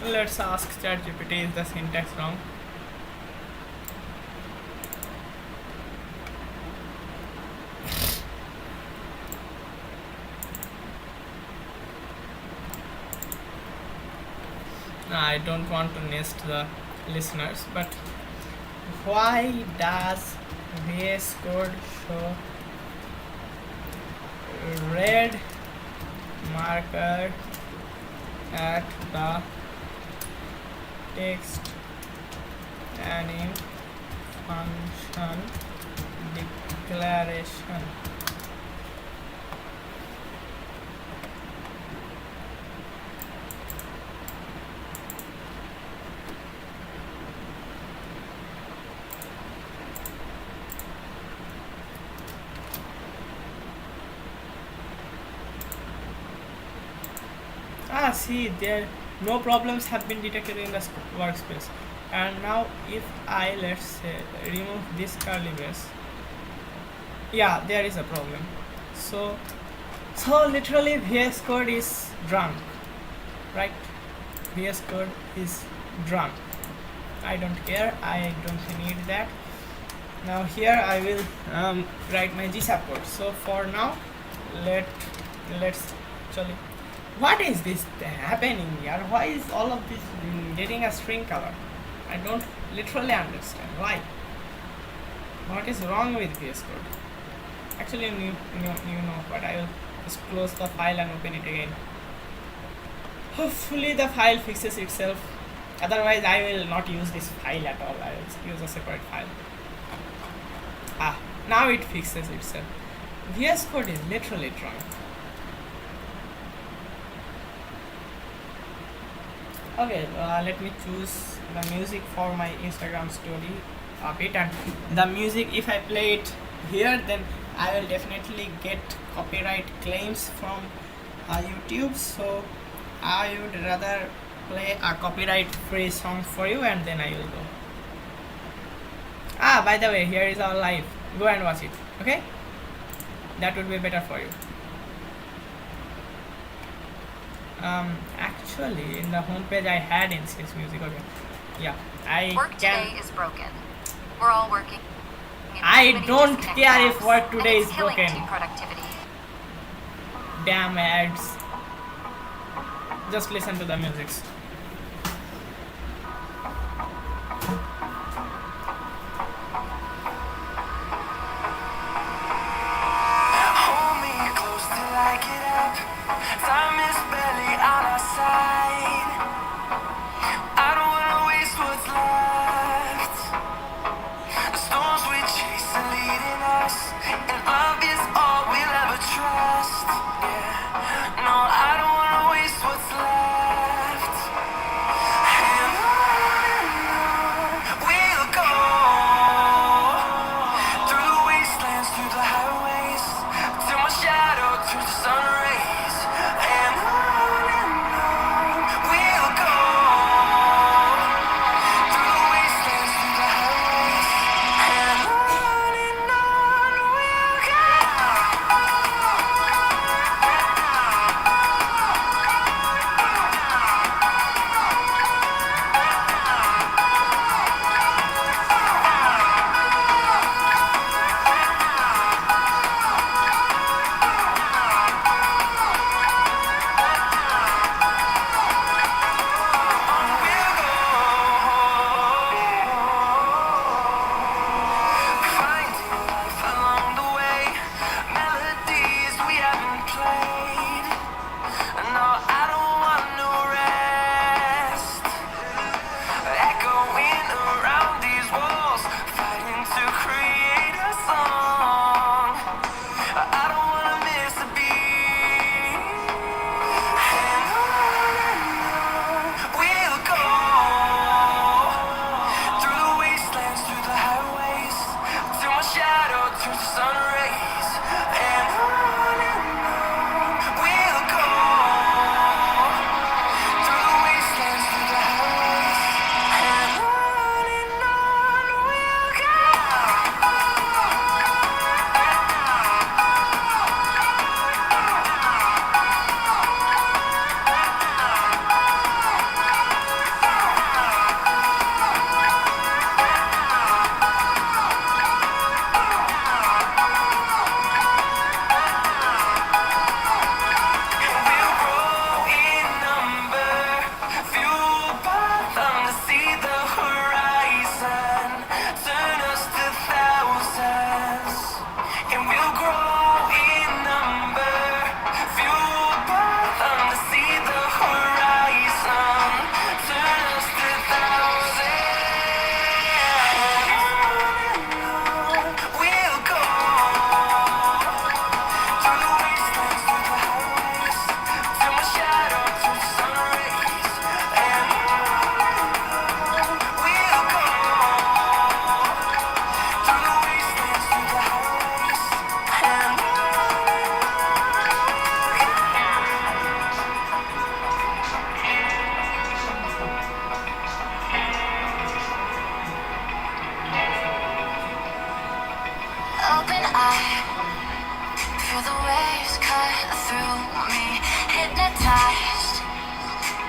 Let's ask ChatGPT, is the syntax wrong? I don't want to nest the listeners, but why does VS Code show red marker at the text and in function declaration? See, there no problems have been detected in the workspace. And now if I, let's say, remove this curly brace, yeah, there is a problem. So literally VS Code is drunk, right? VS Code is drunk. I don't care, I don't need that. Now here I will write my GSAP code. So for now, let's actually, what is this happening here? Why is all of this getting a string color? I don't literally understand why. What is wrong with VS Code? Actually, you know what, I will just close the file and open it again. Hopefully the file fixes itself. Otherwise I will not use this file at all. I will use a separate file. Now it fixes itself. VS Code is literally drunk. Okay, let me choose the music for my Instagram story a bit, and the music, if I play it here, then I will definitely get copyright claims from YouTube. So I would rather play a copyright free song for you, and then I will go. By the way, here is our live. Go and watch it, okay? That would be better for you. Actually, in the homepage I had NCS music. Okay, yeah, Work today is broken. We're all working. I don't care if work today is broken. Productivity. Damn ads. Just listen to the music. Hold me close till I get up.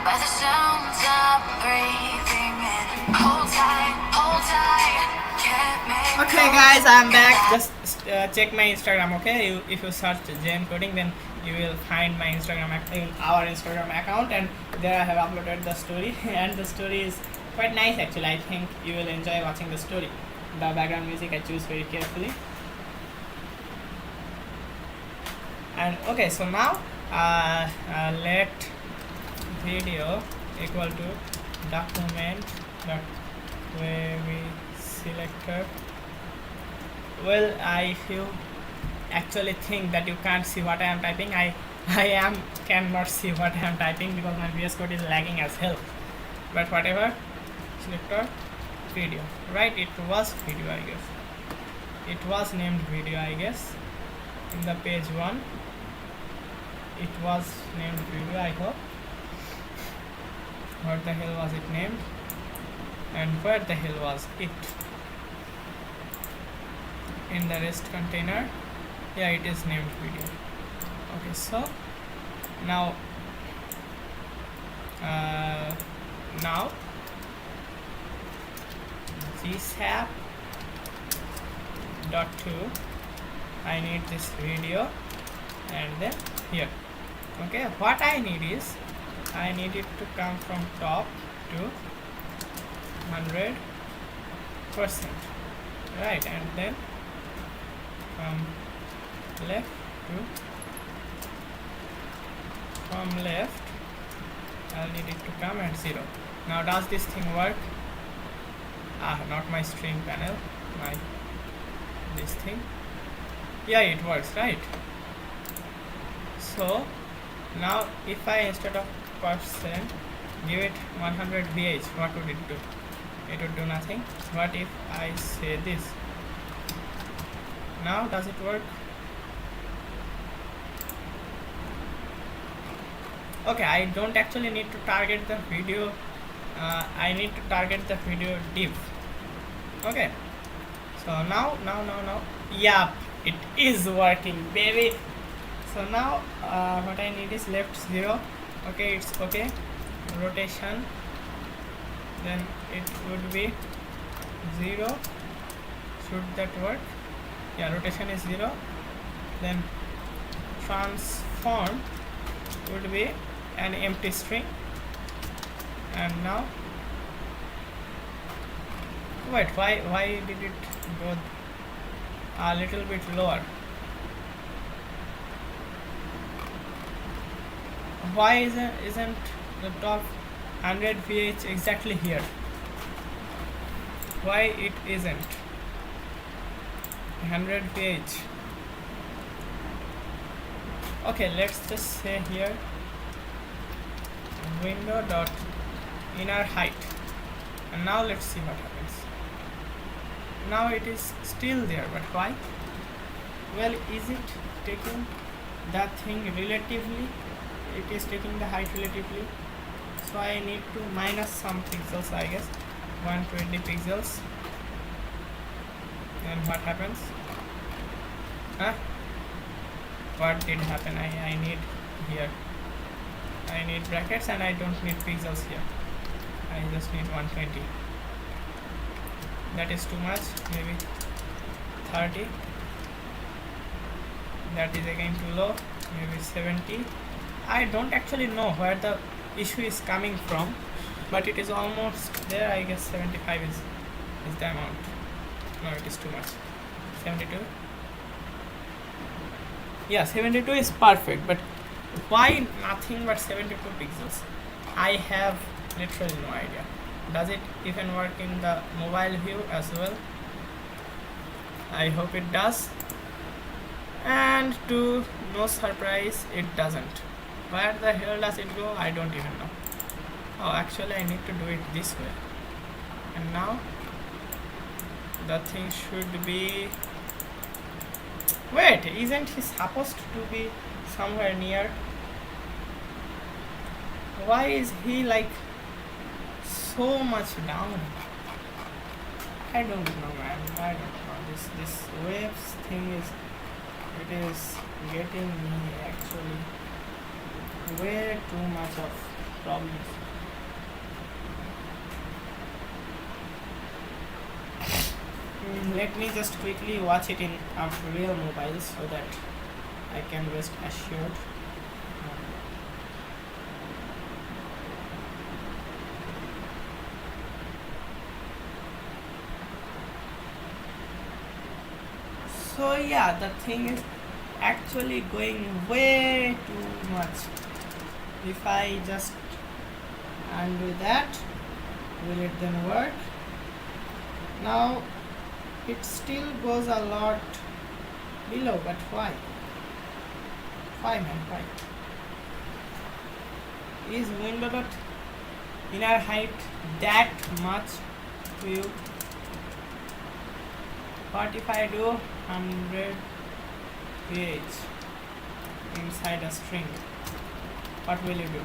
by the sounds I'm breathing in. Hold tight, hold tight. Can't make Okay guys, I'm back. Just check my Instagram. Okay, if you search Jane Coding, then you will find my our Instagram account, and there I have uploaded the story and the story is quite nice actually. I think you will enjoy watching the story. The background music I choose very carefully. And okay, so now let video equal to document dot query selector. Well, if you actually think that you can't see what I am typing, I cannot see what I am typing because my VS Code is lagging as hell. But whatever, selector video, right? It was video, I guess. It was named video, I guess. In the page 1, it was named video, I hope. What the hell was it named? And where the hell was it? In the rest container, yeah, it is named video. Okay, so now gsap dot to, I need this video, and then here. Okay, what I need is I need it to come from top to 100%, right? And then from left I'll need it to come at 0. Now does this thing work? Not my string panel, this thing. Yeah, it works, right? So now if I, instead of percent, give it 100 VH, what would it do? It would do nothing. What if I say this? Now does it work? Okay, I don't actually need to target the video. I need to target the video div. Okay, so now yeah, it is working, baby. So now what I need is left 0. Okay, it's okay. Rotation, then it would be 0. Should that work? Yeah, rotation is 0. Then transform would be an empty string. And now wait, why did it go a little bit lower? Why isn't the top 100 VH exactly here? Why it isn't 100 VH? Okay, let's just say here window dot inner height, and now let's see what happens. Now it is still there, but why? Well, is it taking that thing relatively? It is taking the height relatively, so I need to minus some pixels, I guess 120 pixels. And what happens? What did happen? I need here, I need brackets, and I don't need pixels here. I just need 120. That is too much. Maybe 30. That is again too low. Maybe 70. I don't actually know where the issue is coming from, but it is almost there. I guess 75 is the amount. No, it is too much. 72. Yeah, 72 is perfect, but why nothing but 72 pixels? I have literally no idea. Does it even work in the mobile view as well? I hope it does. And to no surprise, it doesn't. Where the hell does it go? I don't even know. Oh, actually I need to do it this way. And now the thing should be, wait, isn't he supposed to be somewhere near? Why is he like so much down? I don't know, man. I don't know. This waves thing is getting me actually way too much of problems. Let me just quickly watch it in a real mobile so that I can rest assured. So yeah, the thing is actually going way too much. If I just undo that, will it then work? Now it still goes a lot below, but why? Why, man, why? Is window dot inner height that much to you? What if I do 100 ph inside a string? What will you do?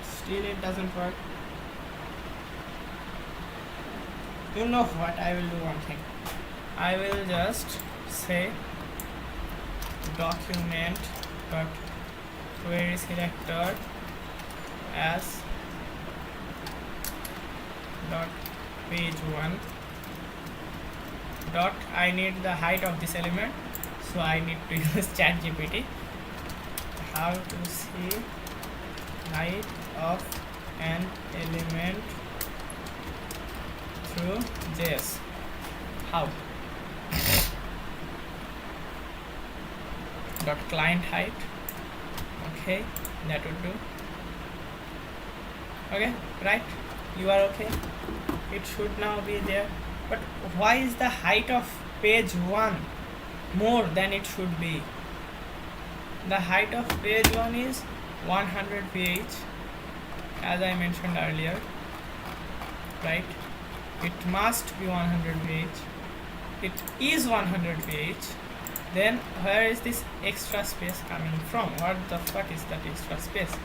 Still it doesn't work. You know what, I will do one thing. I will just say document dot query selector as dot page 1 dot I need the height of this element, so I need to use ChatGPT. How to see height of an element through JS. How? Dot client height. Okay, that would do. Okay, right? You are okay? It should now be there. But why is the height of page 1 more than it should be? The height of page 1 is 100 ph, as I mentioned earlier, right? It must be 100 ph. It is 100 ph. Then where is this extra space coming from? What the fuck is that extra space?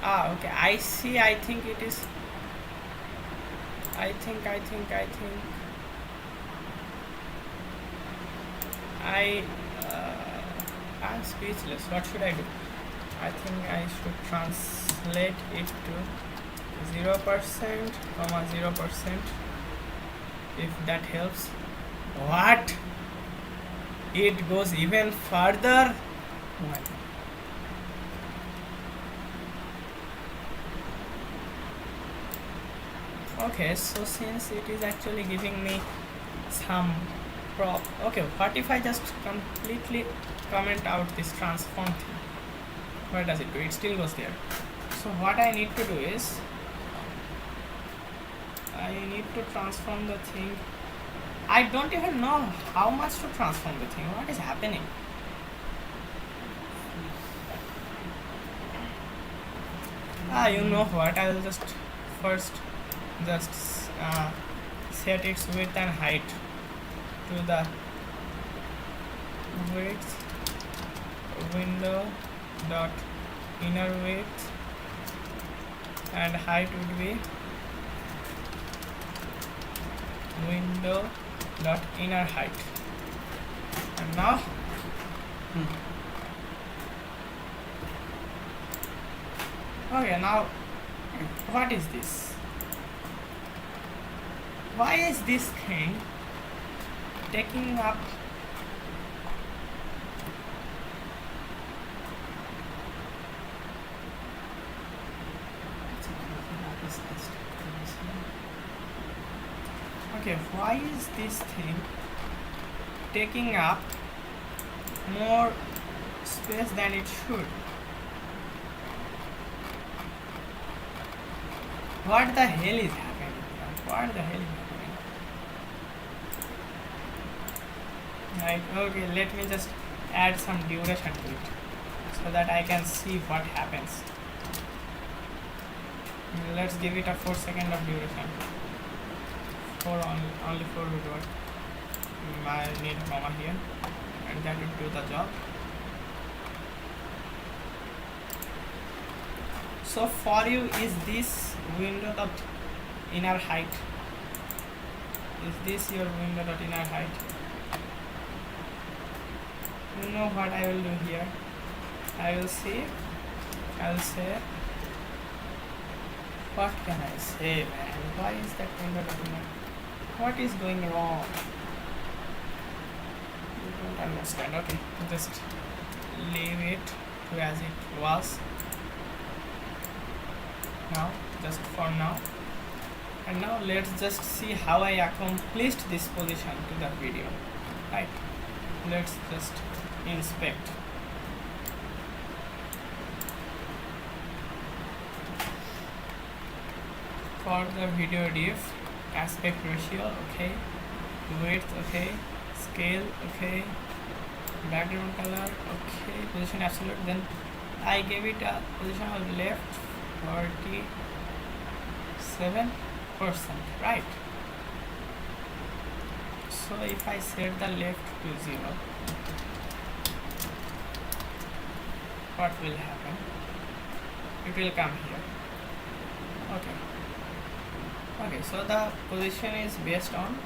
Okay, I see. I think it is. I think I'm speechless. What should I do? I think I should translate it to 0%, 0%, if that helps. What? It goes even further? Oh my God. Okay, so since it is actually giving me some prop, okay, what if I just completely comment out this transform thing? Where does it go? It still goes there. So what I need to do is I need to transform the thing. I don't even know how much to transform the thing. What is happening? You know what, I will just first just set its width and height to the width window dot inner width, and height would be window dot inner height. And now okay, now what is this? Why is this thing taking up okay, why is this thing taking up more space than it should? What the hell is happening? What the hell is happening? Right, okay, let me just add some duration to it so that I can see what happens. Let's give it a 4 second of duration. Only 4 would work. I need a comma here, and that will do the job. So for you, is this window dot inner height? Is this your window dot inner height? You know what I will do here? I will say, what can I say, man? Why is that window dot inner? What is going wrong? You don't understand. Okay, just leave it to as it was now, just for now. And now let's just see how I accomplished this position to the video. Right, let's just inspect. For the video diff, aspect ratio, okay, width, okay, scale, okay, background color, okay, position absolute. Then I gave it a position of left 47%, right? So if I set the left to 0, what will happen? It will come here. Okay, so the position is based on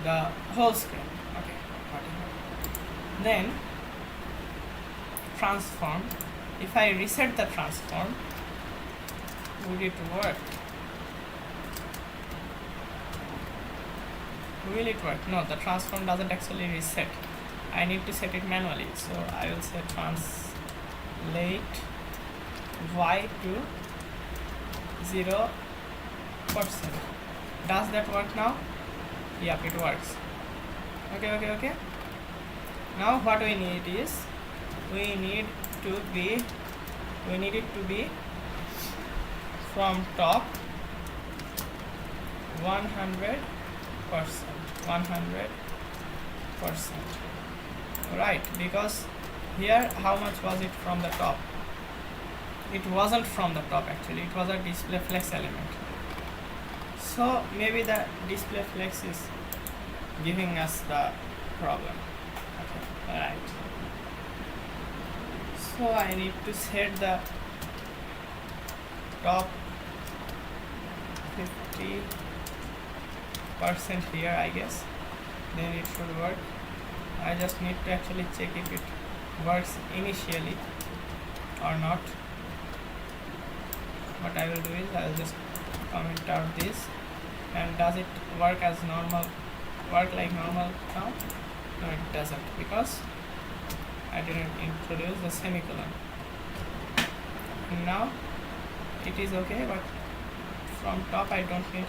the whole screen. Okay, whatever. Then transform. If I reset the transform, would it work? Will it work? No, the transform doesn't actually reset. I need to set it manually. So I will say translate y to 0%. Does that work now? Yep, it works. Okay. Now what we need is, we need it to be from top 100%. Right, because here how much was it from the top? It wasn't from the top actually, it was a display flex element. So maybe the display flex is giving us the problem. Okay, right. So I need to set the top 50% here, I guess. Then it should work. I just need to actually check if it works initially or not. What I will do is I will just comment out this, and does it work as normal, work like normal now? No, it doesn't, because I didn't introduce the semicolon. And now it is okay, but from top I don't need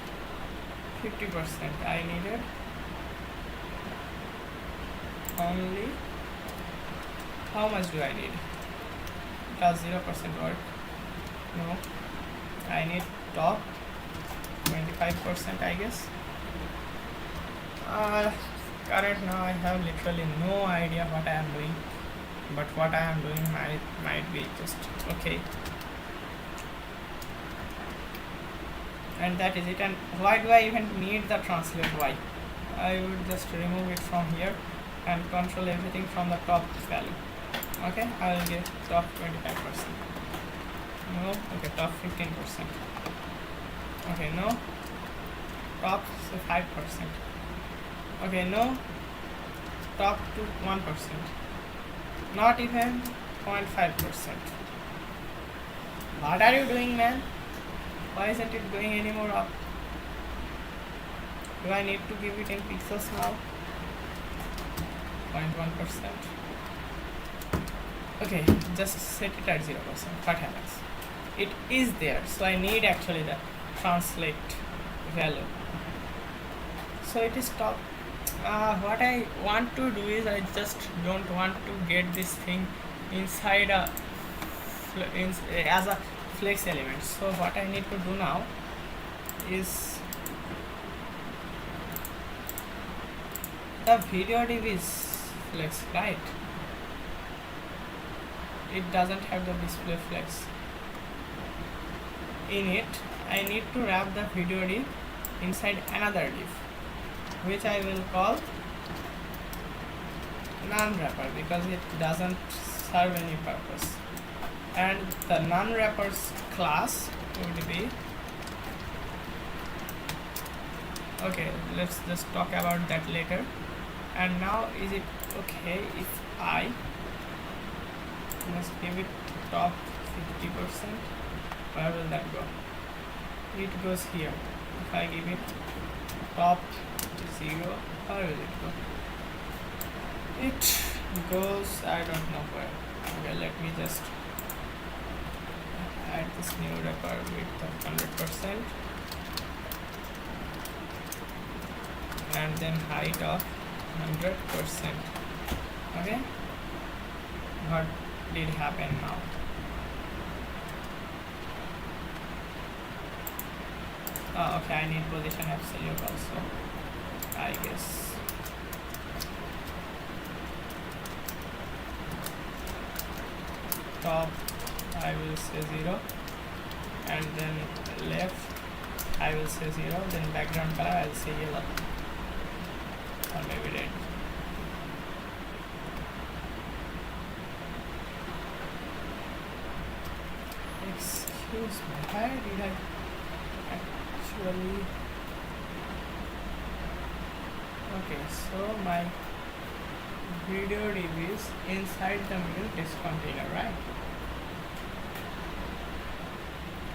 50%. I needed only, how much do I need? Does 0% work? No, I need top 25%, I guess. Current now I have literally no idea what I am doing, but what I am doing might be just okay. And that is it. And why do I even need the translate y? I would just remove it from here and control everything from the top value. Okay, I will get top 25%. No, okay, top 15%. Okay, no, top 5%. Okay, no, top to 1%. Not even 0.5%. What are you doing, man? Why isn't it going any more up? Do I need to give it in pixels now? 0.1%. Okay, just set it at 0%. What happens? It is there, so I need actually the translate value. So it is top. What I want to do is, I just don't want to get this thing inside as a flex element. So what I need to do now is, the video div is flex, right? It doesn't have the display flex. In it, I need to wrap the video div inside another div, which I will call non-wrapper, because it doesn't serve any purpose. and the non-wrappers class would be, okay, let's just talk about that later. And now, is it okay if I must give it top 50%? Where will that go? It goes here. If I give it top 0, where will it go? It goes, I don't know where. Okay, let me just add this new wrapper with 100% and then height of 100%. Okay, what did happen now? Oh, okay, I need position absolute also, I guess. Top I will say 0, and then left I will say 0, then background color I will say yellow or maybe red. Excuse me, where did I actually? Okay, so my video div is inside the middle text container, right?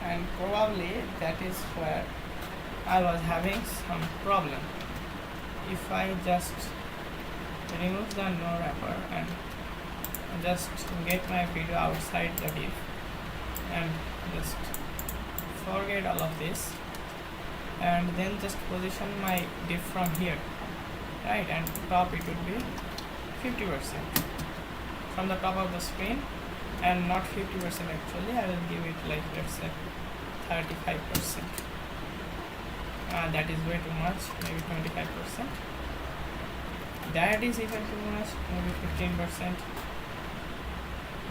And probably that is where I was having some problem. If I just remove the no wrapper and just get my video outside the div and just forget all of this and then just position my div from here, right? And top it would be 50% from the top of the screen, and not 50% actually. I will give it like, let's say 35%. That is way too much, maybe 25%. That is even too much, maybe 15%.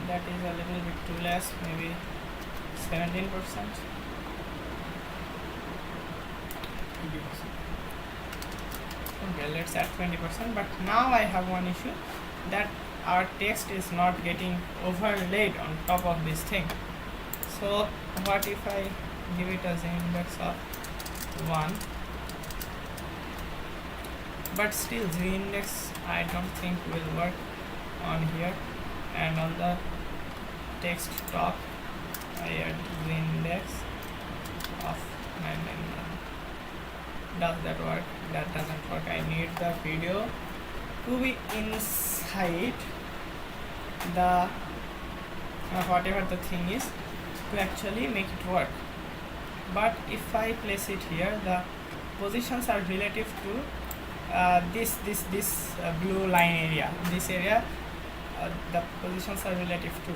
That is a little bit too less, maybe 17%. Okay, let's add 20%. But now I have one issue, that our text is not getting overlaid on top of this thing. So what if I give it as an index of 1, but still the index I don't think will work on here, and on the text top I add the index of 999. Does that work? That doesn't work. I need the video to be inside the whatever the thing is to actually make it work. But if I place it here, the positions are relative to this blue line area. This area, the positions are relative to.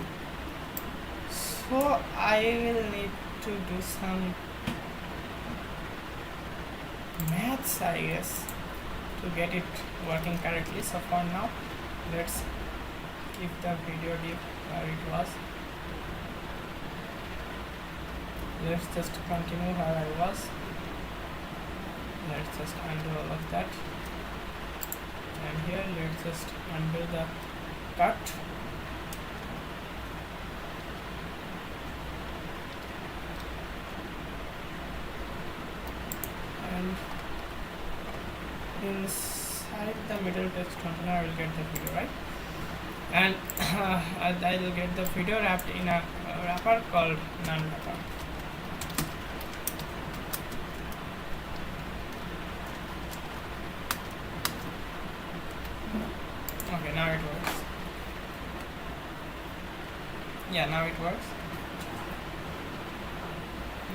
So I will need to do some maths, I guess, to get it working correctly. So for now, let's keep the video div where it was. Let's just continue where I was. Let's just undo all of that, and here let's just undo the cut. And inside the middle text container I will get the video, right? And I will get the video wrapped in a wrapper called non-wrapper. Okay, now it works. Yeah, now it works.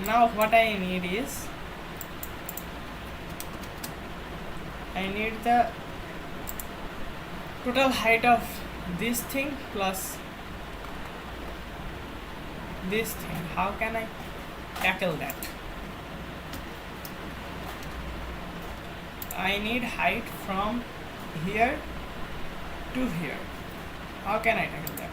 Now what I need is, I need the total height of this thing plus this thing. How can I tackle that? I need height from here to here. How can I tackle that?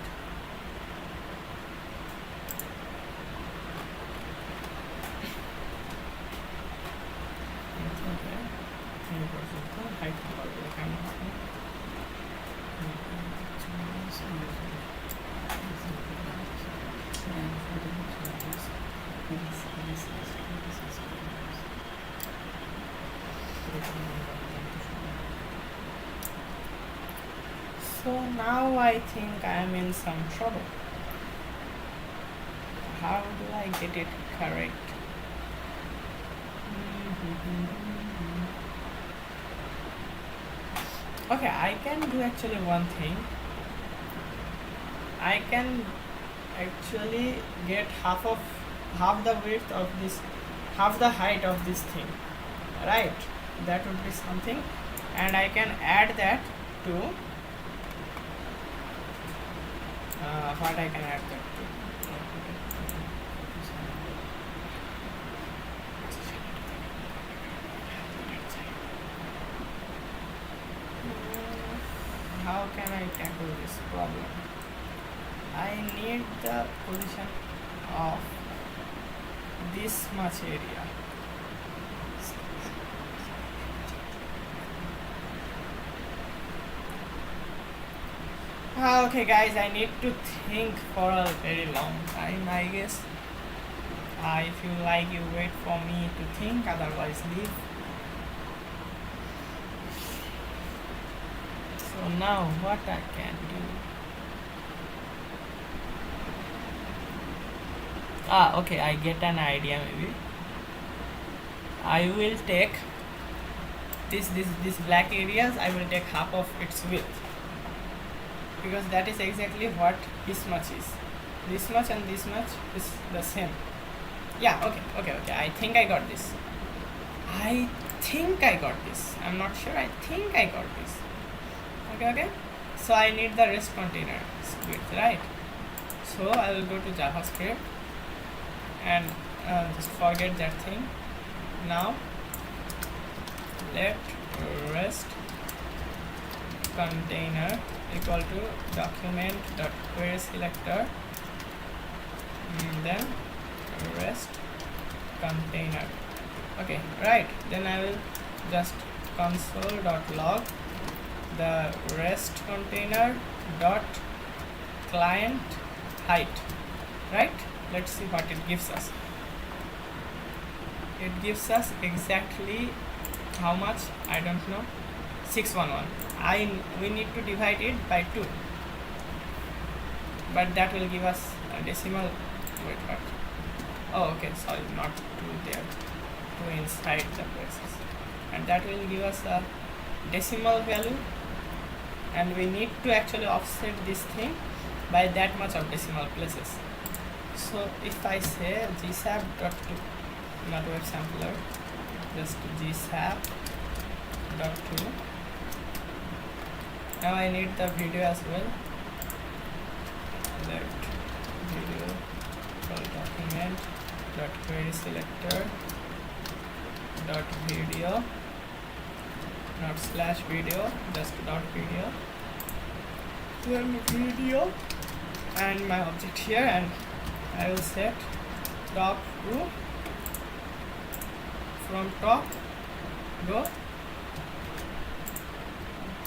So now I think I am in some trouble. How do I get it correct? Okay, I can do actually one thing. I can actually get half the width of this, half the height of this thing, right? That would be something, and I can add that to what I can add that to. How can I tackle this problem? I need the position of this much area. Okay guys, I need to think for a very long time, I guess. If you like, you wait for me to think, otherwise leave. So now what I can do? Okay, I get an idea maybe. I will take this black areas, I will take half of its width, because that is exactly what this much is. This much and this much is the same. Yeah, okay. I think I got this. I'm not sure. I think I got this. Okay. So I need the rest container width, right? So I will go to JavaScript and just forget that thing. Now let rest container equal to document.query selector, then rest container. Okay, right. Then I will just console.log the rest container dot client height, right? Let's see what it gives us. It gives us exactly how much, I don't know, 611. We need to divide it by 2, but that will give us a decimal. Wait, what? Oh, okay, sorry, not 2 there, 2 inside the braces, and that will give us a decimal value, and we need to actually offset this thing by that much of decimal places. So if I say gsap dot to, not web sampler, just gsap dot to. Now I need the video as well. Let video document dot query selector dot video not slash video, just dot video, then video, and my object here, and I will set top to, from top go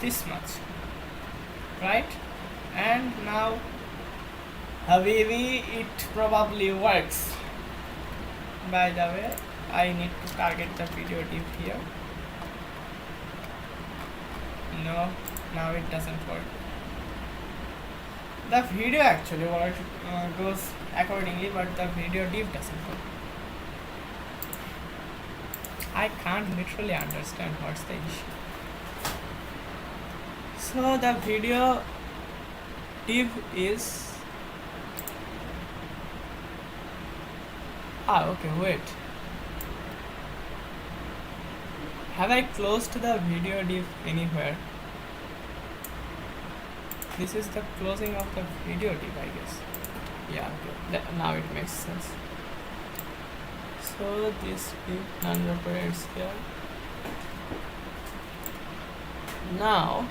this much, right? And now Habibi, it probably works. By the way, I need to target the video div here. No, now it doesn't work. The video actually goes accordingly, but the video div doesn't work. I can't literally understand what's the issue. So the video div is okay, wait, have I closed the video div anywhere? This is the closing of the video div, I guess. Yeah, okay, now it makes sense. So this div non-operates here. Now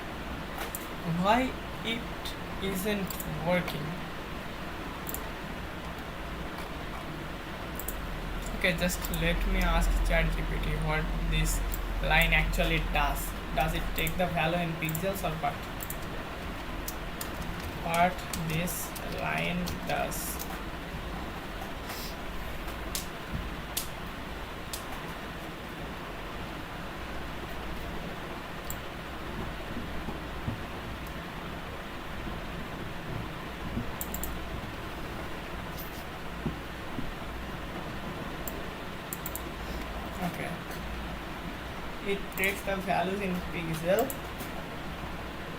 why it isn't working? Okay, just let me ask ChatGPT what this line actually does. Does it take the value in pixels or what? What this line does. Okay, it takes the values in pixel,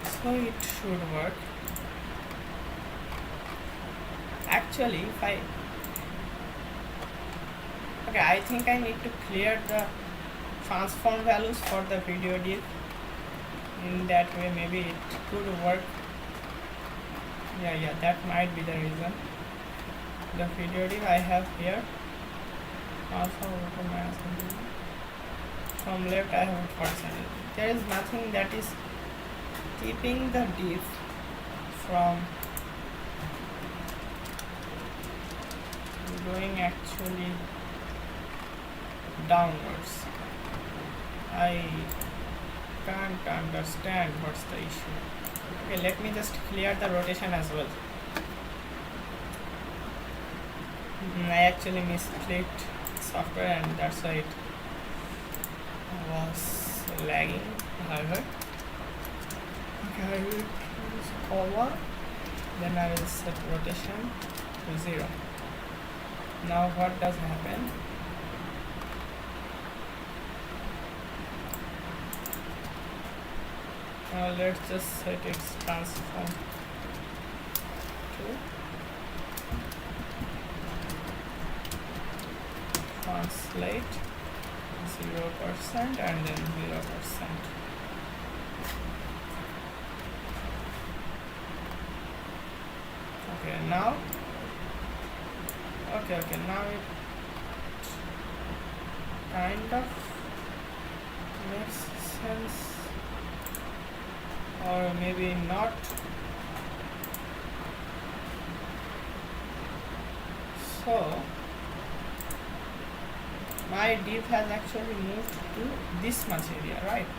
so it should work. Actually, if I okay, I think I need to clear the transform values for the video diff. In that way, maybe it could work. Yeah, that might be the reason. The video diff I have here. Also, from left I have 40%. There is nothing that is keeping the diff from going actually downwards. I can't understand what's the issue. Okay, let me just clear the rotation as well. I actually misclicked software and that's why it was lagging. However, okay, I will use talwar, then I will set rotation to 0. Now what does happen? Now let's just set its transform to translate 0% and then 0%. Okay, now now it kind of makes sense, or maybe not. So my div has actually moved to this much area, right?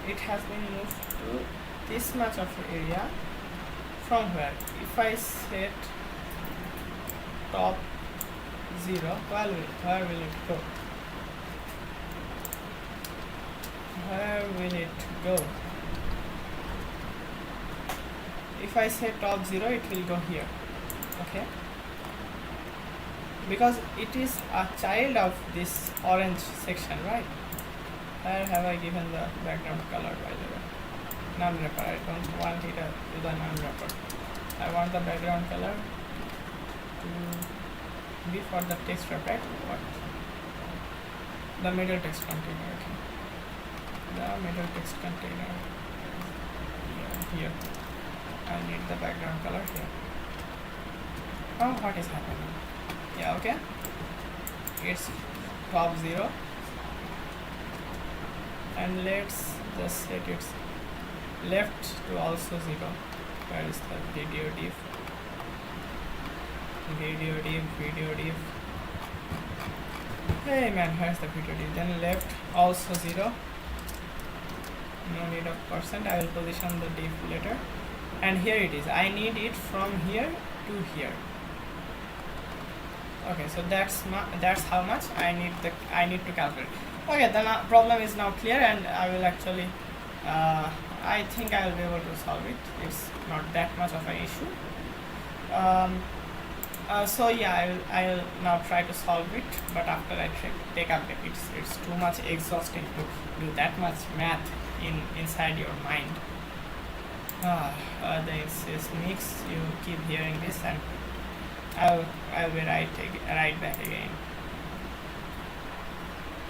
It has been moved to this much of area. From where? If I set top 0, where will it go? Where will it go? If I say top 0, it will go here. Okay, because it is a child of this orange section, right? Where have I given the background color, by the way? Non-wrapper. I don't want it to the non-wrapper. I want the background color to be for the text wrap, right? What? The middle text container. Okay. The middle text container. Here. I need the background color here. Oh, what is happening? Yeah, okay. It's top 0. And let's just set its left to also 0. Where is the video diff? Video diff. Hey man, where's the video diff? Then left also 0. No need of percent. I will position the diff later. And here it is. I need it from here to here. Okay, so that's how much I need to calculate. Okay, the problem is now clear, and I will actually I think I will be able to solve it. It's not that much of an issue. So yeah, I'll now try to solve it, but after I take up it's too much exhausting to do that much math inside your mind. This mix, you keep hearing this, and I'll be right back again.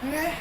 Okay.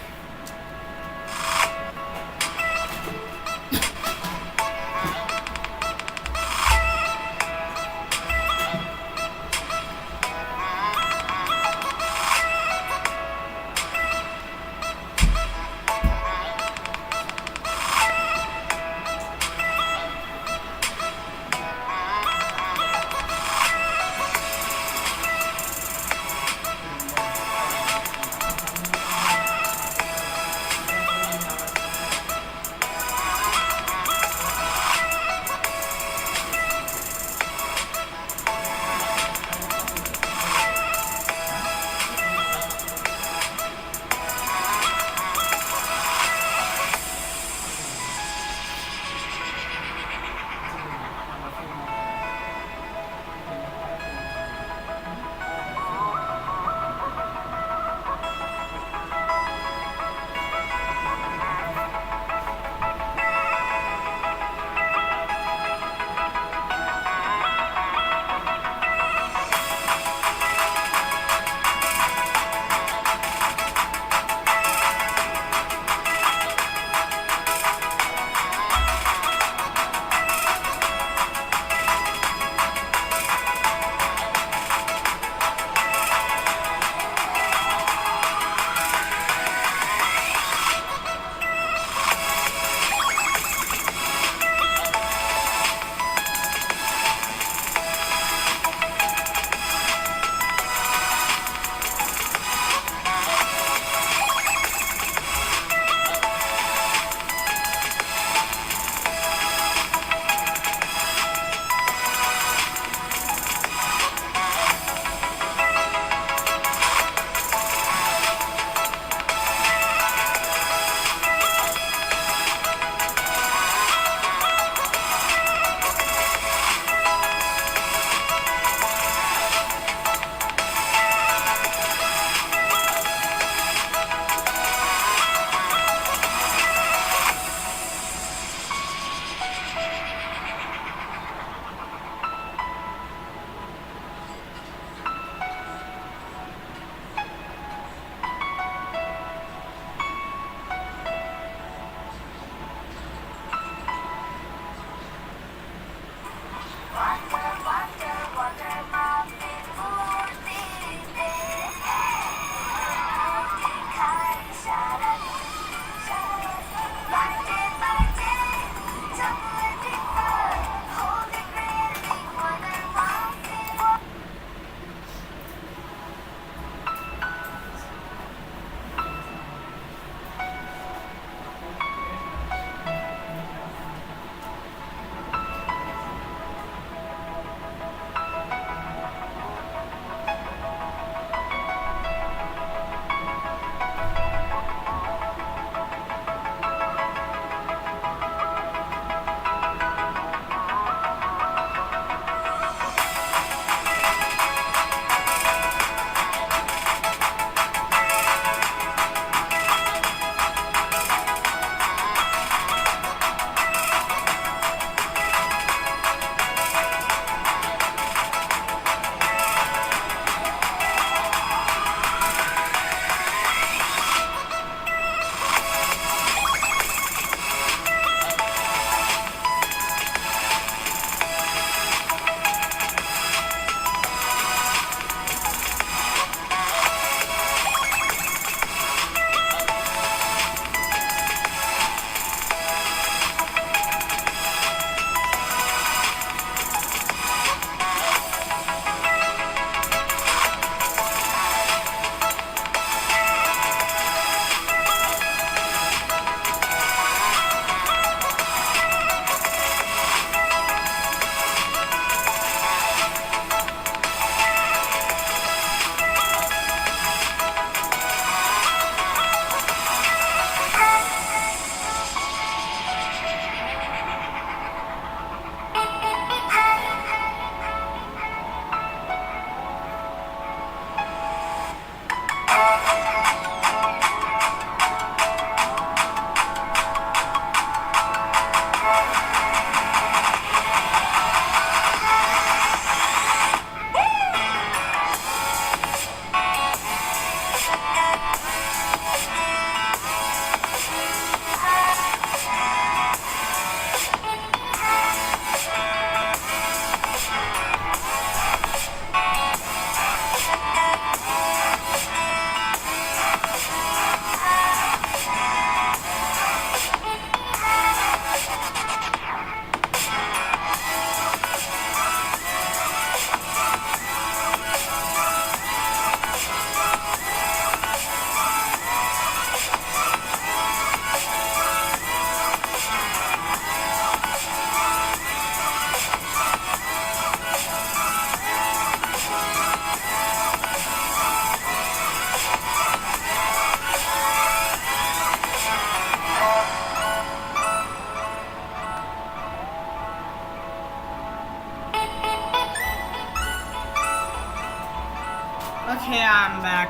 Okay, I'm back,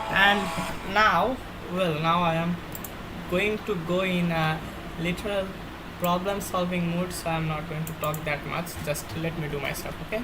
and now, now I am going to go in a literal problem solving mood, so I'm not going to talk that much. Just let me do my stuff, okay?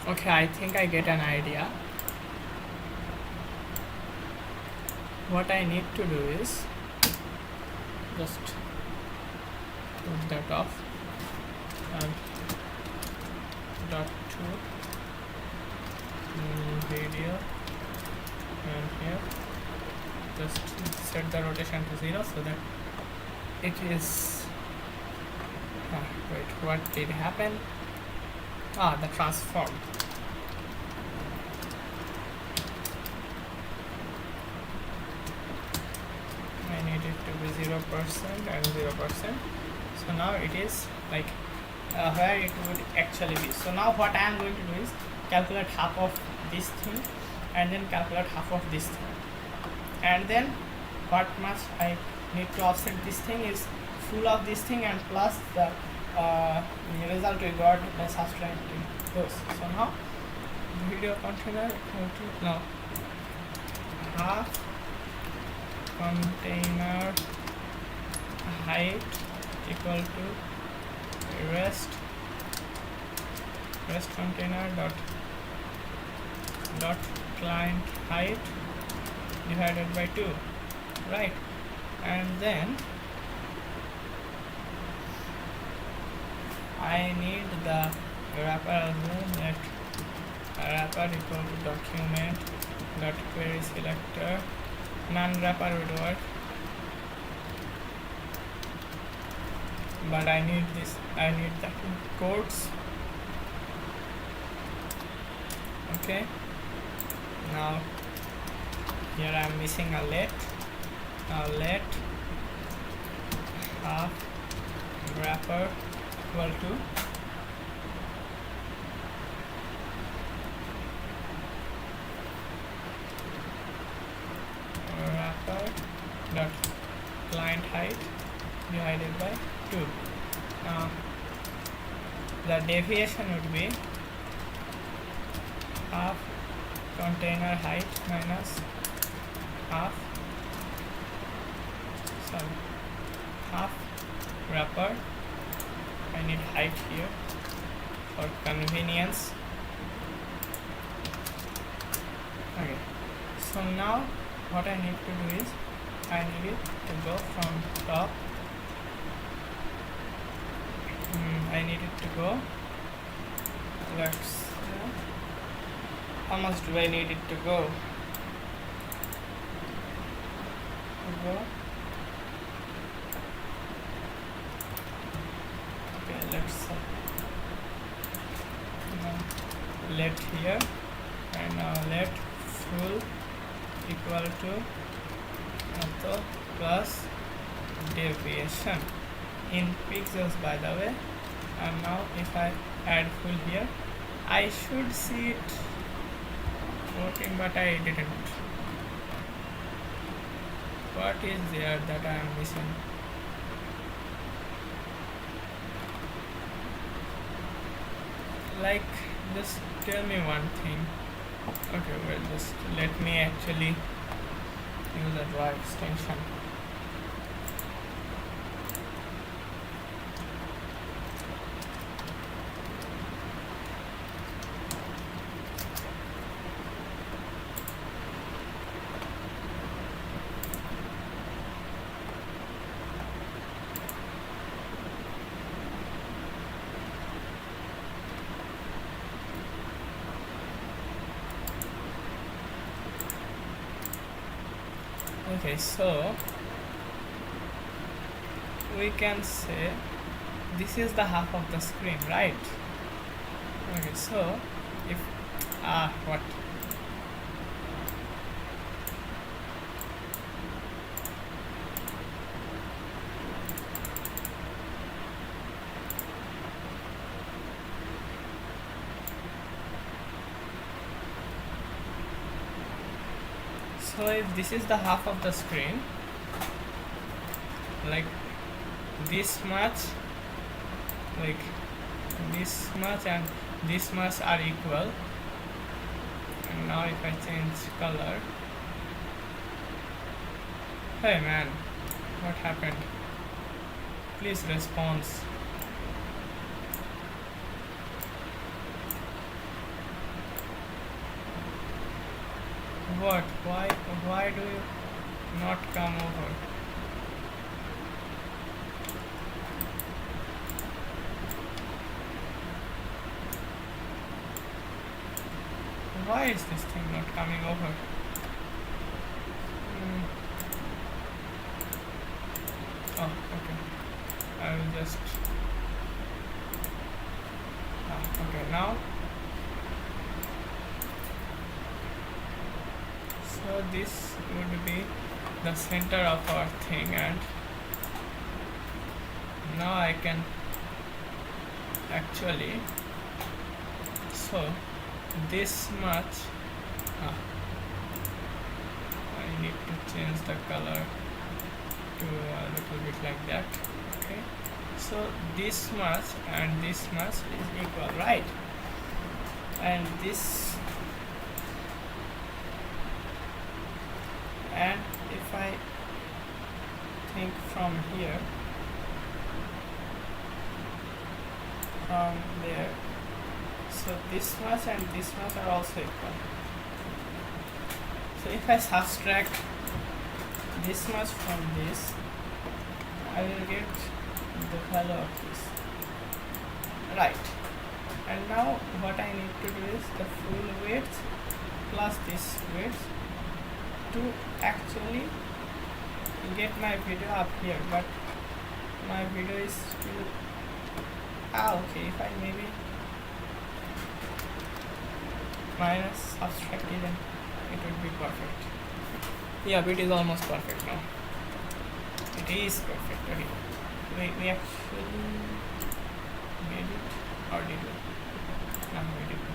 Okay, I think I get an idea. What I need to do is just put that off and dot to video, and here just set the rotation to 0 so that it is wait, what did happen? The transform. I need it to be 0% and 0%. So now it is like where it would actually be. So now what I am going to do is calculate half of this thing and then calculate half of this thing, and then what much I need to offset this thing is full of this thing and plus the result we got by subtracting those. So now video container equal to now half container height equal to rest container dot client height divided by 2, right? And then I need the wrapper as well. Let wrapper equal to document dot query selector. Non-wrapper would work, but I need this. I need that in quotes. Okay. Now here I am missing a let. Now let half wrapper equal to wrapper dot client height divided by 2. Now the deviation would be half container height minus half wrapper. I need height here for convenience. Okay, so now what I need to do is I need it to go from top. I need it to go, let's how much do I need it to go? Okay, let's let here, and now let full equal to plus deviation in pixels, by the way. And now if I add full here, I should see it working, but I didn't. What is there that I am missing? Like, just tell me one thing. Okay, well, just let me actually use a draw extension. Okay, so we can say this is the half of the screen, right? Okay, so if what So if this is the half of the screen, like this much, like this much and this much are equal. And now if I change color, hey man, what happened? Please respond. What? Why do you not come over? Why is this thing not coming over? Oh, okay. I will just. Okay, now. So this would be the center of our thing, and now I can actually. So this much. I need to change the color to a little bit like that. Okay, so this much and this much is equal, right? And this, and if I think from here, from there, so this much and this much are also equal. So if I subtract this much from this, I will get the value of this, right? And now what I need to do is the full width plus this width to actually get my video up here, but my video is still okay. If I maybe minus subtract even, it would be perfect. Yeah, it is almost perfect now. It is perfect. Okay, we actually made it, or did we? No, we didn't.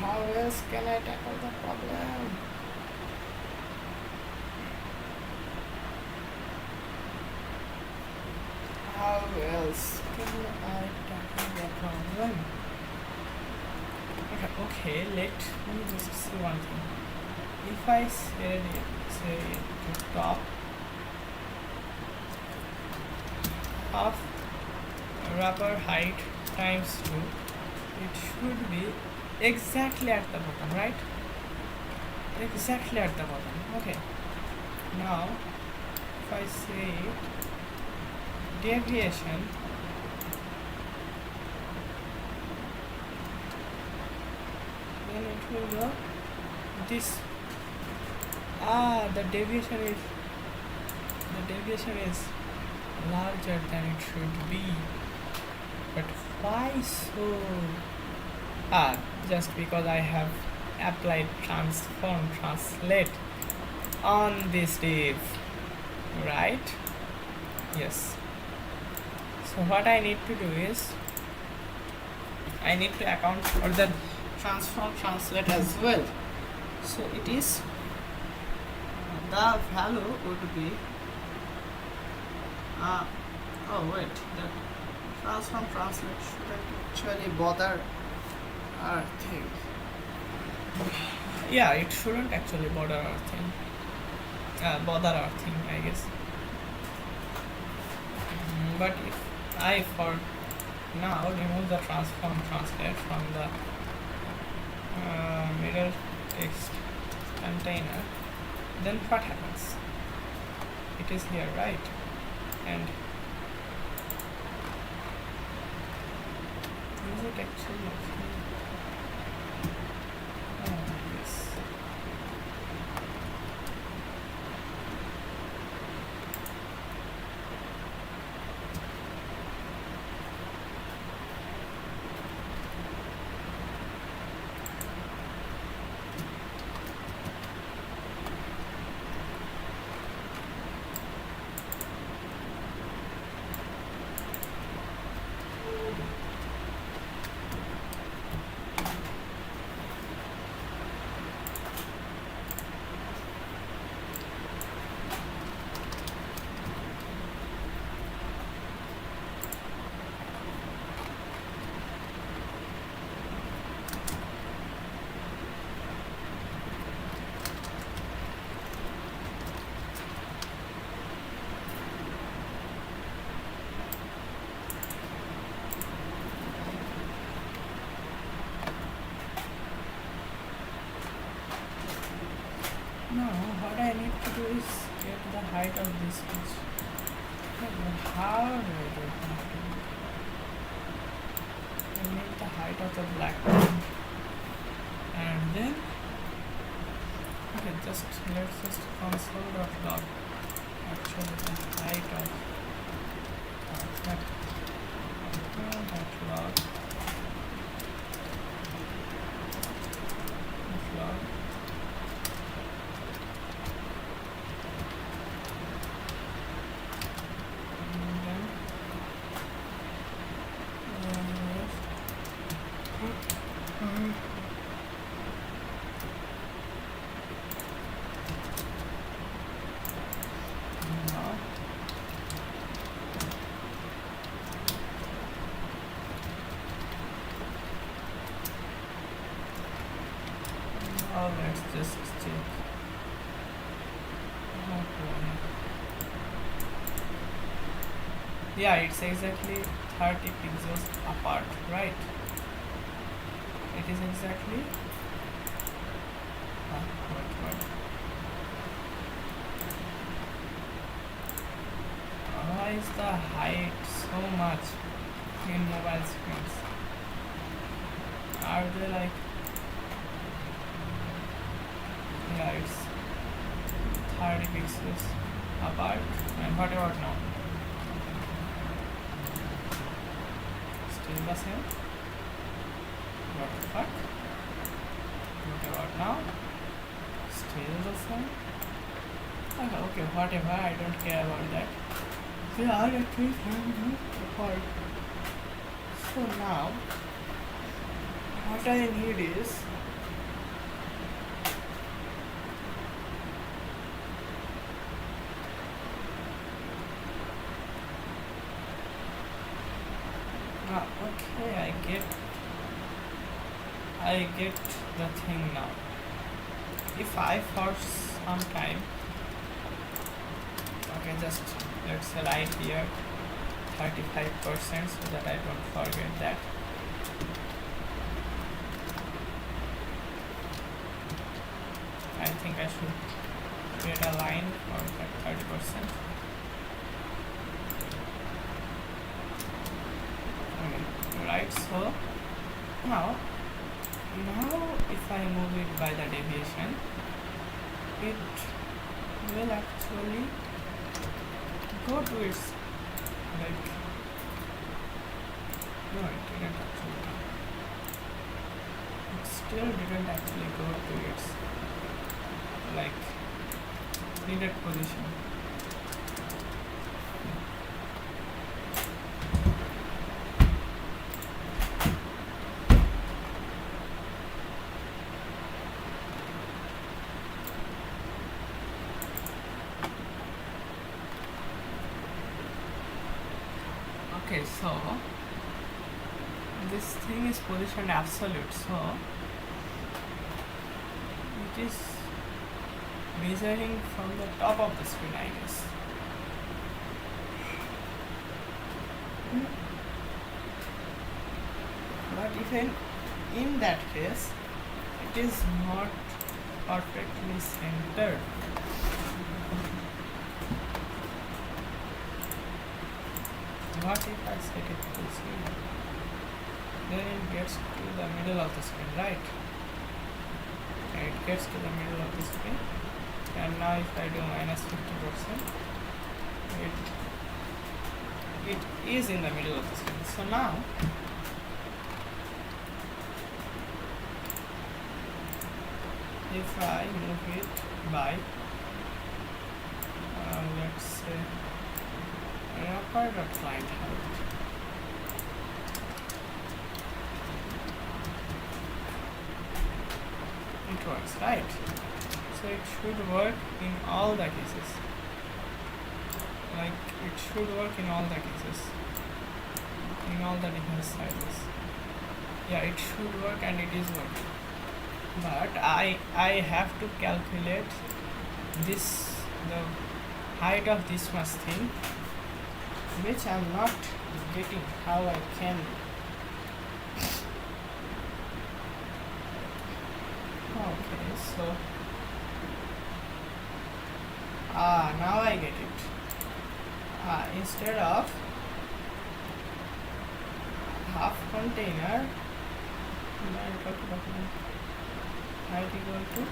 How else can I tackle the problem? How else can I tackle the problem? Okay, let me just see one thing. If I say the top of wrapper height times 2, it should be exactly at the bottom, right? Exactly at the bottom. Okay, now if I say it deviation, then it will go this. The deviation is larger than it should be. But why so? Just because I have applied transform translate on this div, right? Yes. So what I need to do is I need to account for the transform translate as well. So it is the value would be oh wait, the transform translate shouldn't actually bother our thing. Yeah, it shouldn't actually bother our thing. I guess. But if I for now remove the transform translate from the middle text container, then what happens? It is here, right? And is it actually okay? Yes. Now, what I need to do is get the height of this piece. How do I do it? I need the height of the black one. And then, okay, let's just console.log actually the height of that log. Let's just check. Okay. Yeah, it's exactly 30 pixels apart, right? It is exactly. Wait. Why is the height so much in mobile screens? Are they like? Yeah, it's 30 pixels apart. And what about now? Still the same? What the fuck? What about now? Still the same? Okay, whatever, I don't care about that. They are actually 30 apart. So now, what I need is okay, I get the thing now. If I for some time, okay, just let's write here 35% so that I don't forget that. I think I should create a line for that 30%. right? So now if I move it by the deviation, it will actually go to its, like, no, it didn't actually, it still didn't actually go to its, like, needed position. Okay, so this thing is positioned absolute, so it is measuring from the top of the screen, I guess. But even in that case, it is not perfectly centered. What if I set it to zero? Then it gets to the middle of the screen, right? And it gets to the middle of the screen. And now if I do minus 50%, it is in the middle of the screen. So now if I move it by let's say wrapper.client height, it works, right? So it should work in all the cases. Like, it should work in all the cases, in all the device sizes. Yeah, it should work, and it is working. But I have to calculate this, the height of this much thing, which I'm not getting how I can. Okay, so now I get it. Instead of half container, height equal to,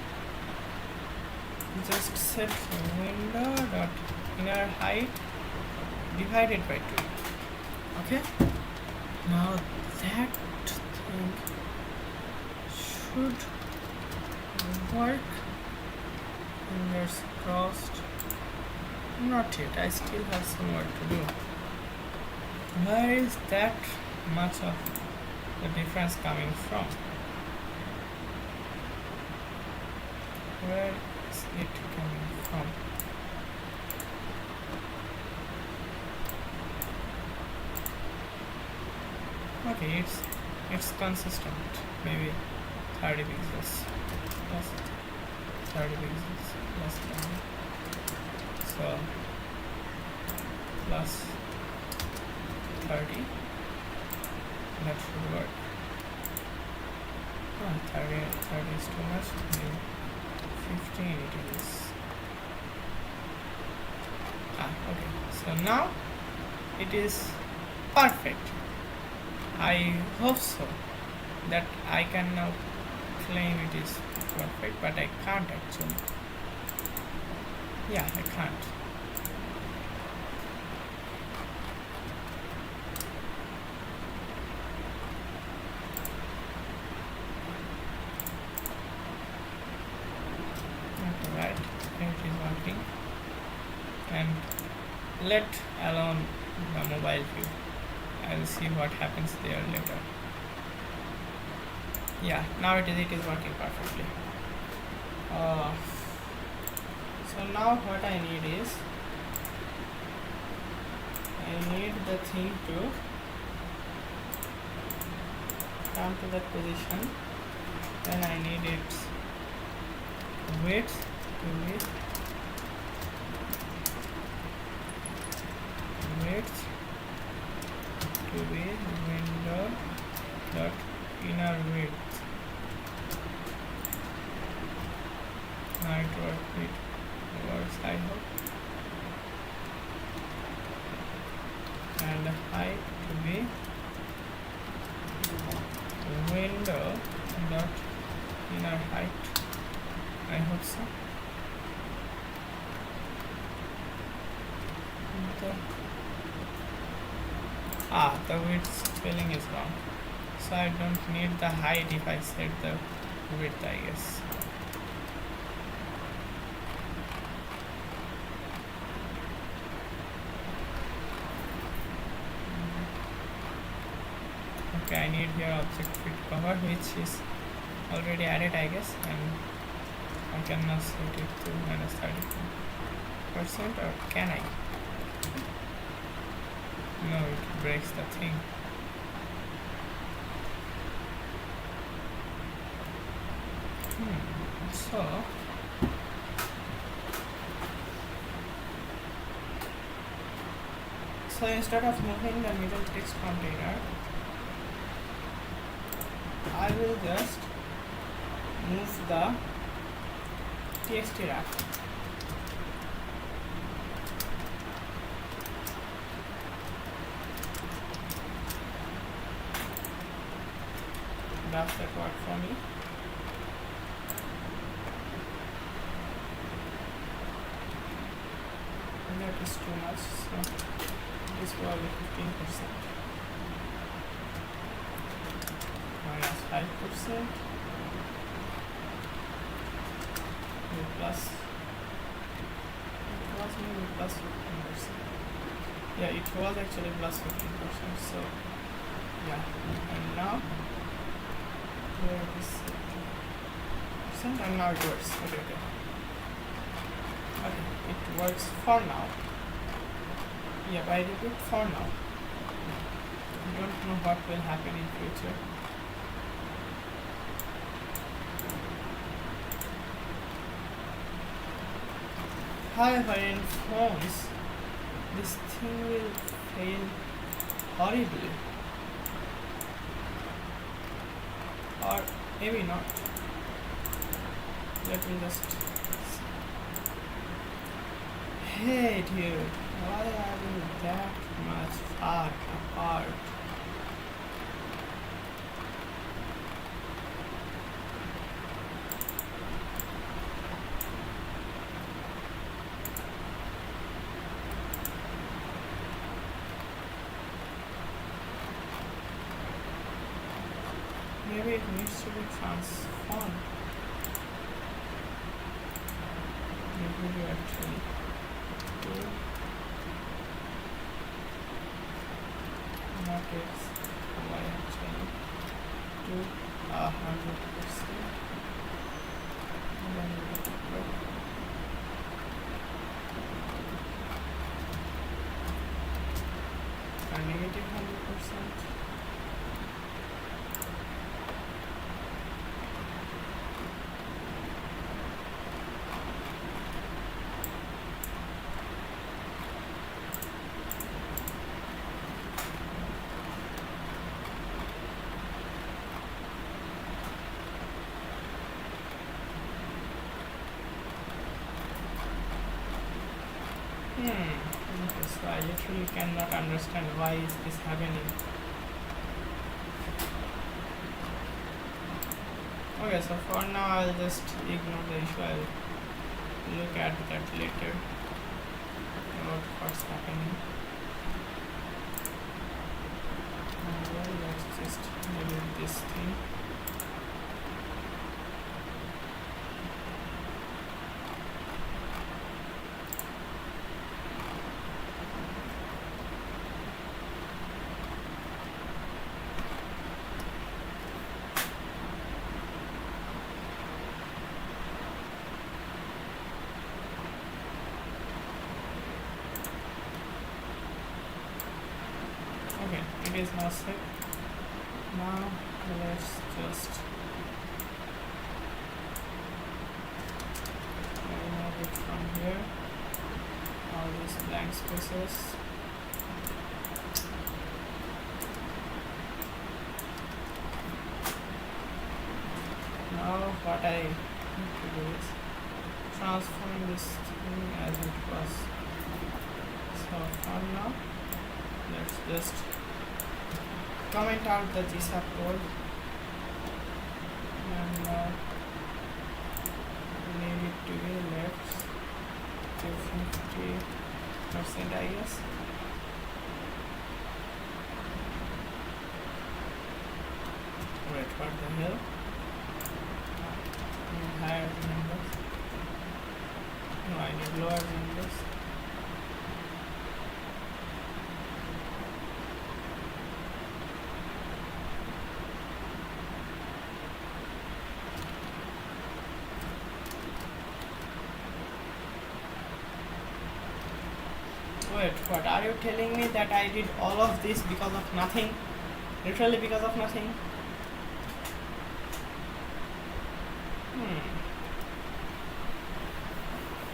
just set window dot inner height divided by 2. Okay, now that thing should work. Fingers crossed. Not yet, I still have some work to do. Where is that much of the difference coming from? Where is it coming from? Okay, it's consistent. Maybe 30 pixels plus 30 pixels plus 10. So plus 30, that should work. 30 is too much. Maybe 15 it is. Okay, so now it is perfect. I hope so, that I can now claim it is perfect, but I can't actually. Yeah, I can't. Okay, right, it is working. And let alone the mobile view. I'll see what happens there later. Yeah, now it is working perfectly. So now what I need is, I need the thing to come to that position. Then I need its width to be window dot inner width. Now it works, I hope. And the height to be similar height. I hope so. The width spelling is wrong. So I don't need the height if I set the width, I guess. Okay, I need here object fit cover, which is already added, I guess, and I can now set it to -30%, or can I? No, it breaks the thing. So instead of moving the middle text container, I will just move the txt wrap. Does that work for me? That is too much, so it is probably 15%. Minus 5%. Plus. It was maybe plus 15%. Yeah, it was actually plus 15%. So, yeah. And now, where it is 50%, and now it works. Okay. Okay, it works for now. Yeah, but I repeat, for now. I don't know what will happen in future. However, in phones, this thing will fail horribly. Or maybe not. Let me just... Hey dude, why are you that much far apart? Maybe it needs to be transformed. Maybe you actually do not x y actually do 100%. And then we get it back. A negative 100%. Okay, so I literally cannot understand why is this happening. Okay, so for now I'll just ignore the issue. I'll look at that later about what's happening. Well, let's just delete this thing. Okay, it is now set. Now let's just remove it from here. All these blank spaces. Now what I need to do is transform this thing as it was. So for now, let's just comment out the GSAP code and to be left to 50%, I guess. Wait, what the hell? I need higher numbers. No, I need lower numbers. Wait, what are you telling me that I did all of this because of nothing? Literally because of nothing?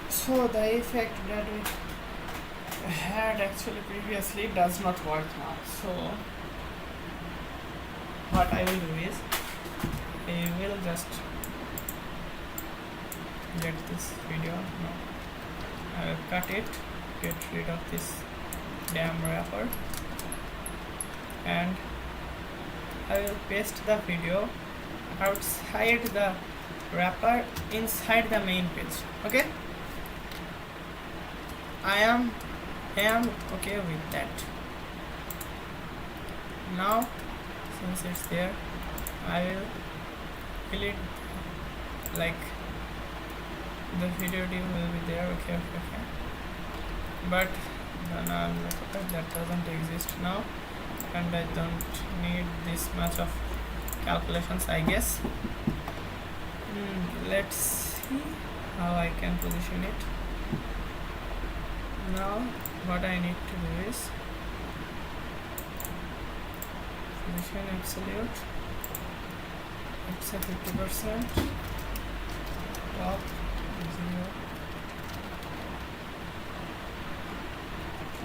So the effect that we had actually previously does not work now. So what I will do is I will just get this video. No, I will cut it, get rid of this damn wrapper, and I will paste the video outside the wrapper inside the main page. Okay, I am okay with that. Now since it's there, I will fill it like the video will be there. Okay, but then that doesn't exist now, and I don't need this much of calculations, I guess. Let's see how I can position it. Now what I need to do is position absolute, it's a 50%, top 0.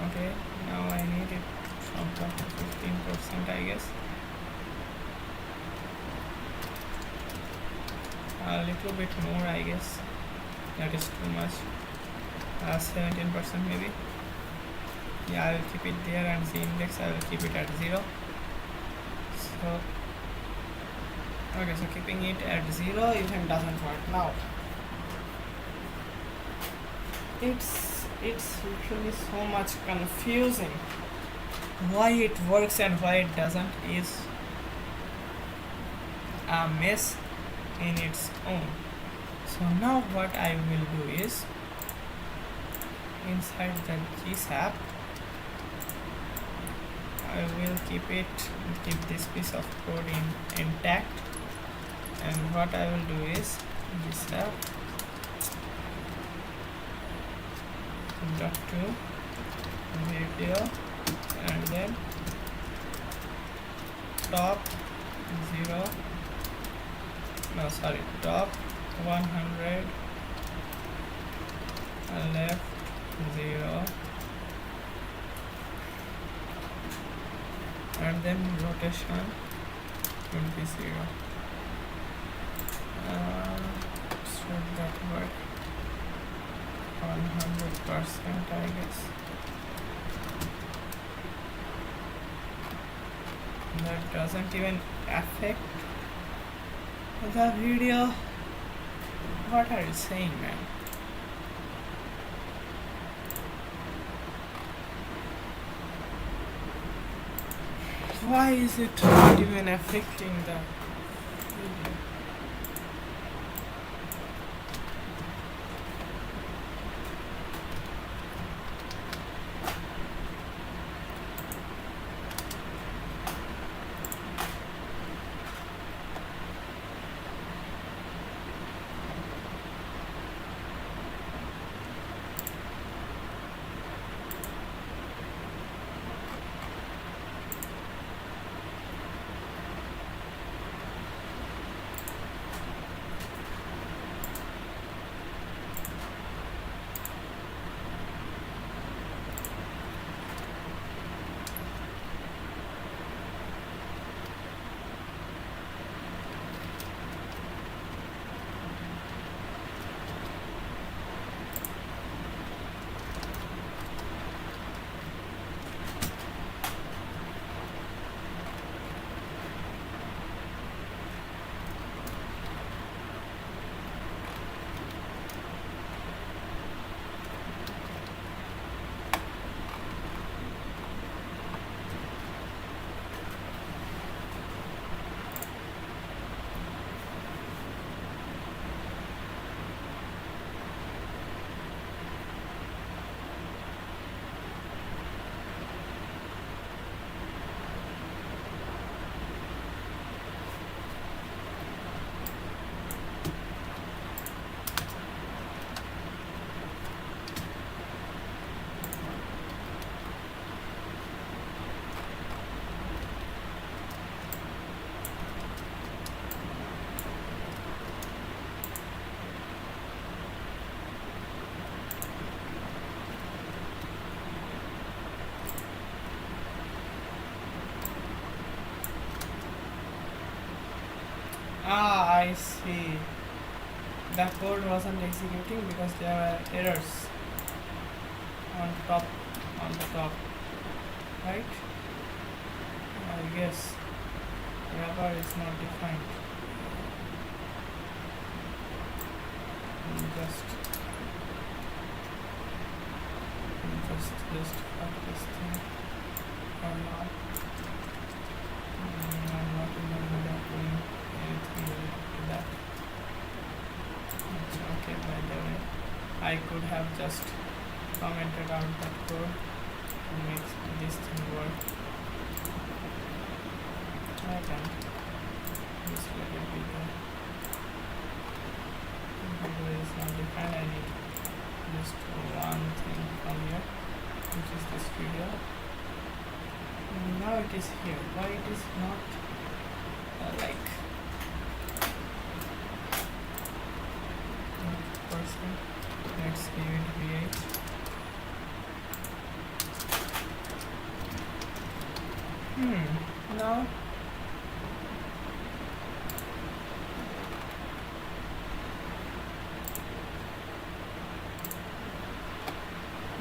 Okay, now I need it from top to 15%, I guess. A little bit more, I guess. That is too much. 17% maybe. Yeah, I will keep it there, and the index I will keep it at 0. So okay, so keeping it at 0 even doesn't work now. It's literally so much confusing. Why it works and why it doesn't is a mess in its own. So now what I will do is inside the GSAP I will keep this piece of code intact, and what I will do is GSAP .to video, and then top 0, no sorry, top 100, left 0, and then rotation will be 0. Should that work? 100%, I guess. That doesn't even affect the video. What are you saying, man? Why is it not even affecting the video? I see. The code wasn't executing because there were errors on the top, right? I guess wrapper is not defined. Just fuck this thing or not. I'm not in the mood of doing anything related to that. It's okay, by the way. I could have just commented out that code to make this thing work. I can just let it be there. Video is not defined. I need just one thing from here, which is this video. Now it is here. Why it is not like person? Let's give it V8.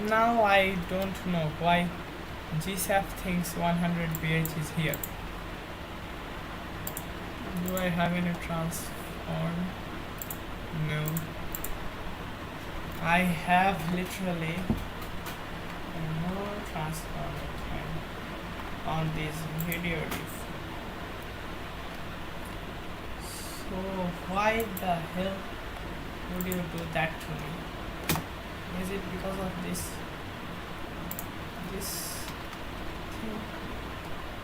Now I don't know why GSAP thinks 100 BH is here. Do I have any transform? No. I have literally no transform on this video diff. So why the hell would you do that to me? Is it because of this thing?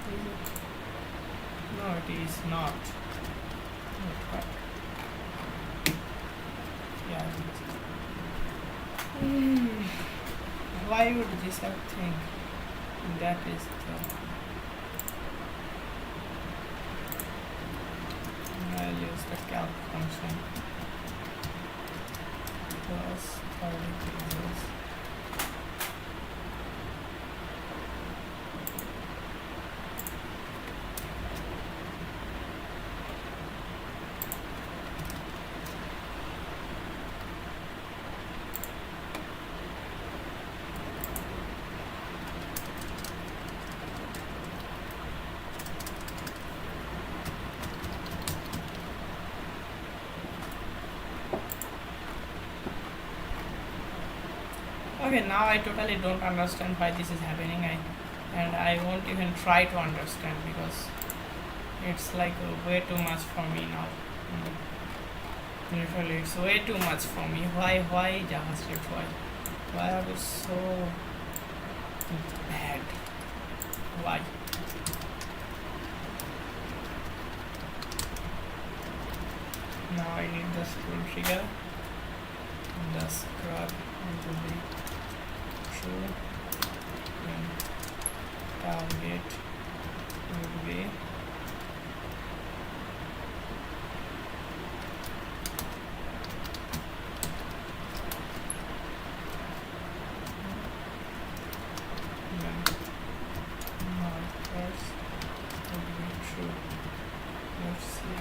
Is it? No, it is not. What? Yeah, it is. Why would this have think that is the I'll use the calc function plus 30 pixels. Okay, now I totally don't understand why this is happening, and I won't even try to understand because it's like way too much for me now. Literally, it's way too much for me. Why JavaScript? Why are you so bad? Why? Now I need the scroll trigger and the scrub into the true, and target would be markers would be true. Let's see.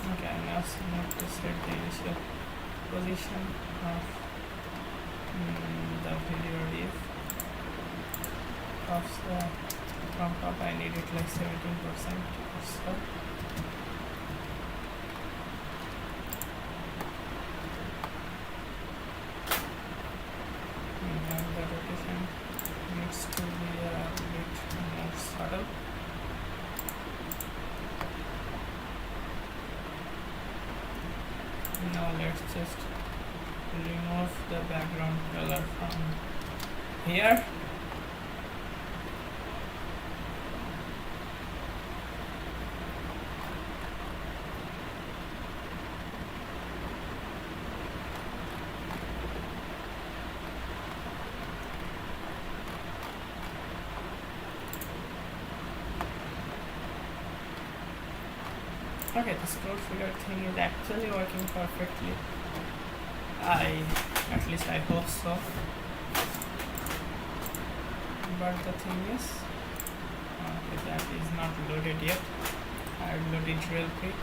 Okay, now select to set the initial position of the video diff. Of the from top, I need it like 17% or so. And the rotation needs to be a bit more subtle. Now let's just remove the background color from here. Okay, the scroll figure thing is actually working perfectly. At least I hope so. but the thing is, okay, that is not loaded yet. I'll load it real quick.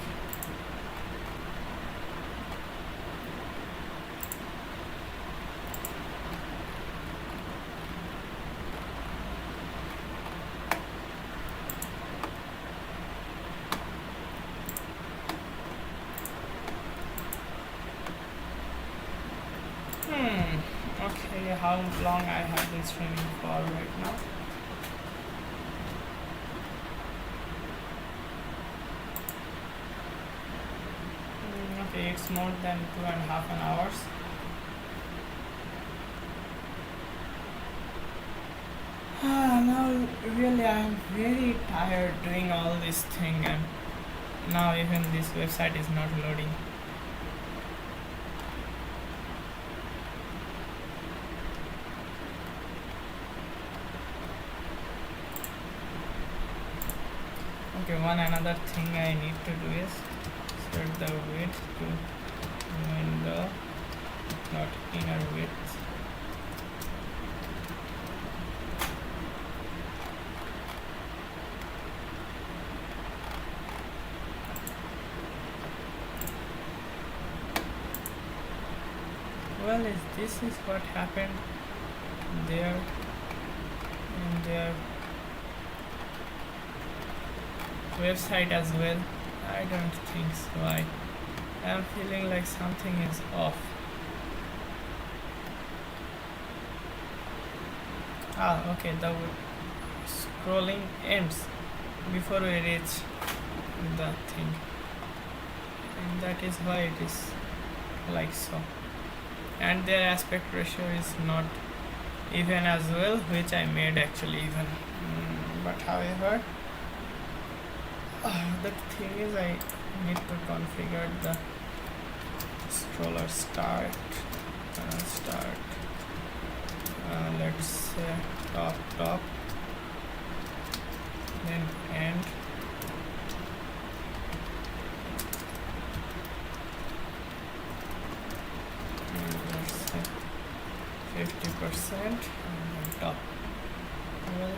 Okay, how long I have been streaming for right now? Okay, it's more than 2.5 hours. Now really I am very tired doing all this thing, and now even this website is not loading. Okay, one another thing I need to do is set the width to window, not inner width. Well, this is what happened there in their website as well. I don't think so. I am feeling like something is off. Okay, the scrolling ends before we reach the thing, and that is why it is like so. And their aspect ratio is not even as well, which I made actually even. But however, the thing is I need to configure the scroller start, let's say top, then end. Let's say 50% and then top. Well,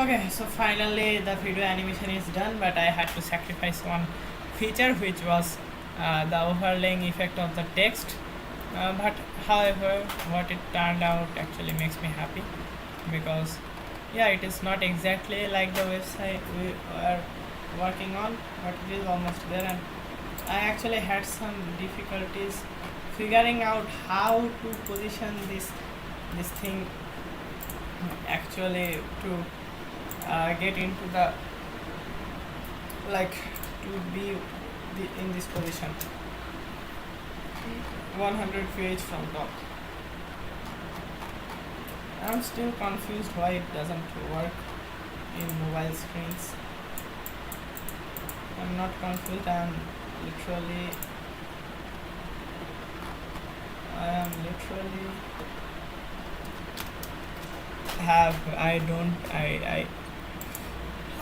Okay, so finally the video animation is done, but I had to sacrifice one feature, which was the overlaying effect of the text. But however, what it turned out actually makes me happy, because yeah, it is not exactly like the website we are working on, but it is almost there. And I actually had some difficulties figuring out how to position this thing actually to get into the, like, to be in this position 100 page from top. I'm still confused why it doesn't work in mobile screens. I'm not confused, I am literally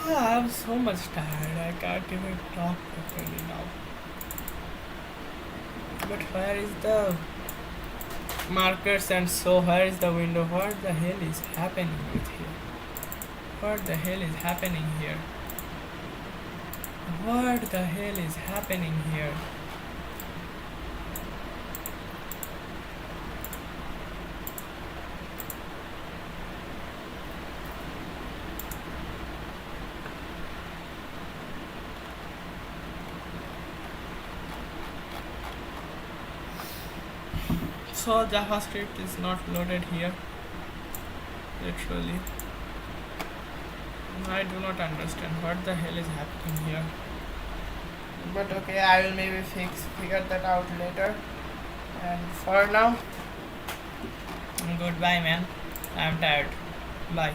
I'm so much tired, I can't even talk properly now. But where is the markers, and so where is the window? What the hell is happening with here? What the hell is happening here? What the hell is happening here? So JavaScript is not loaded here, literally. I do not understand what the hell is happening here. But okay, I will maybe figure that out later. And for now, goodbye man, I'm tired. Bye.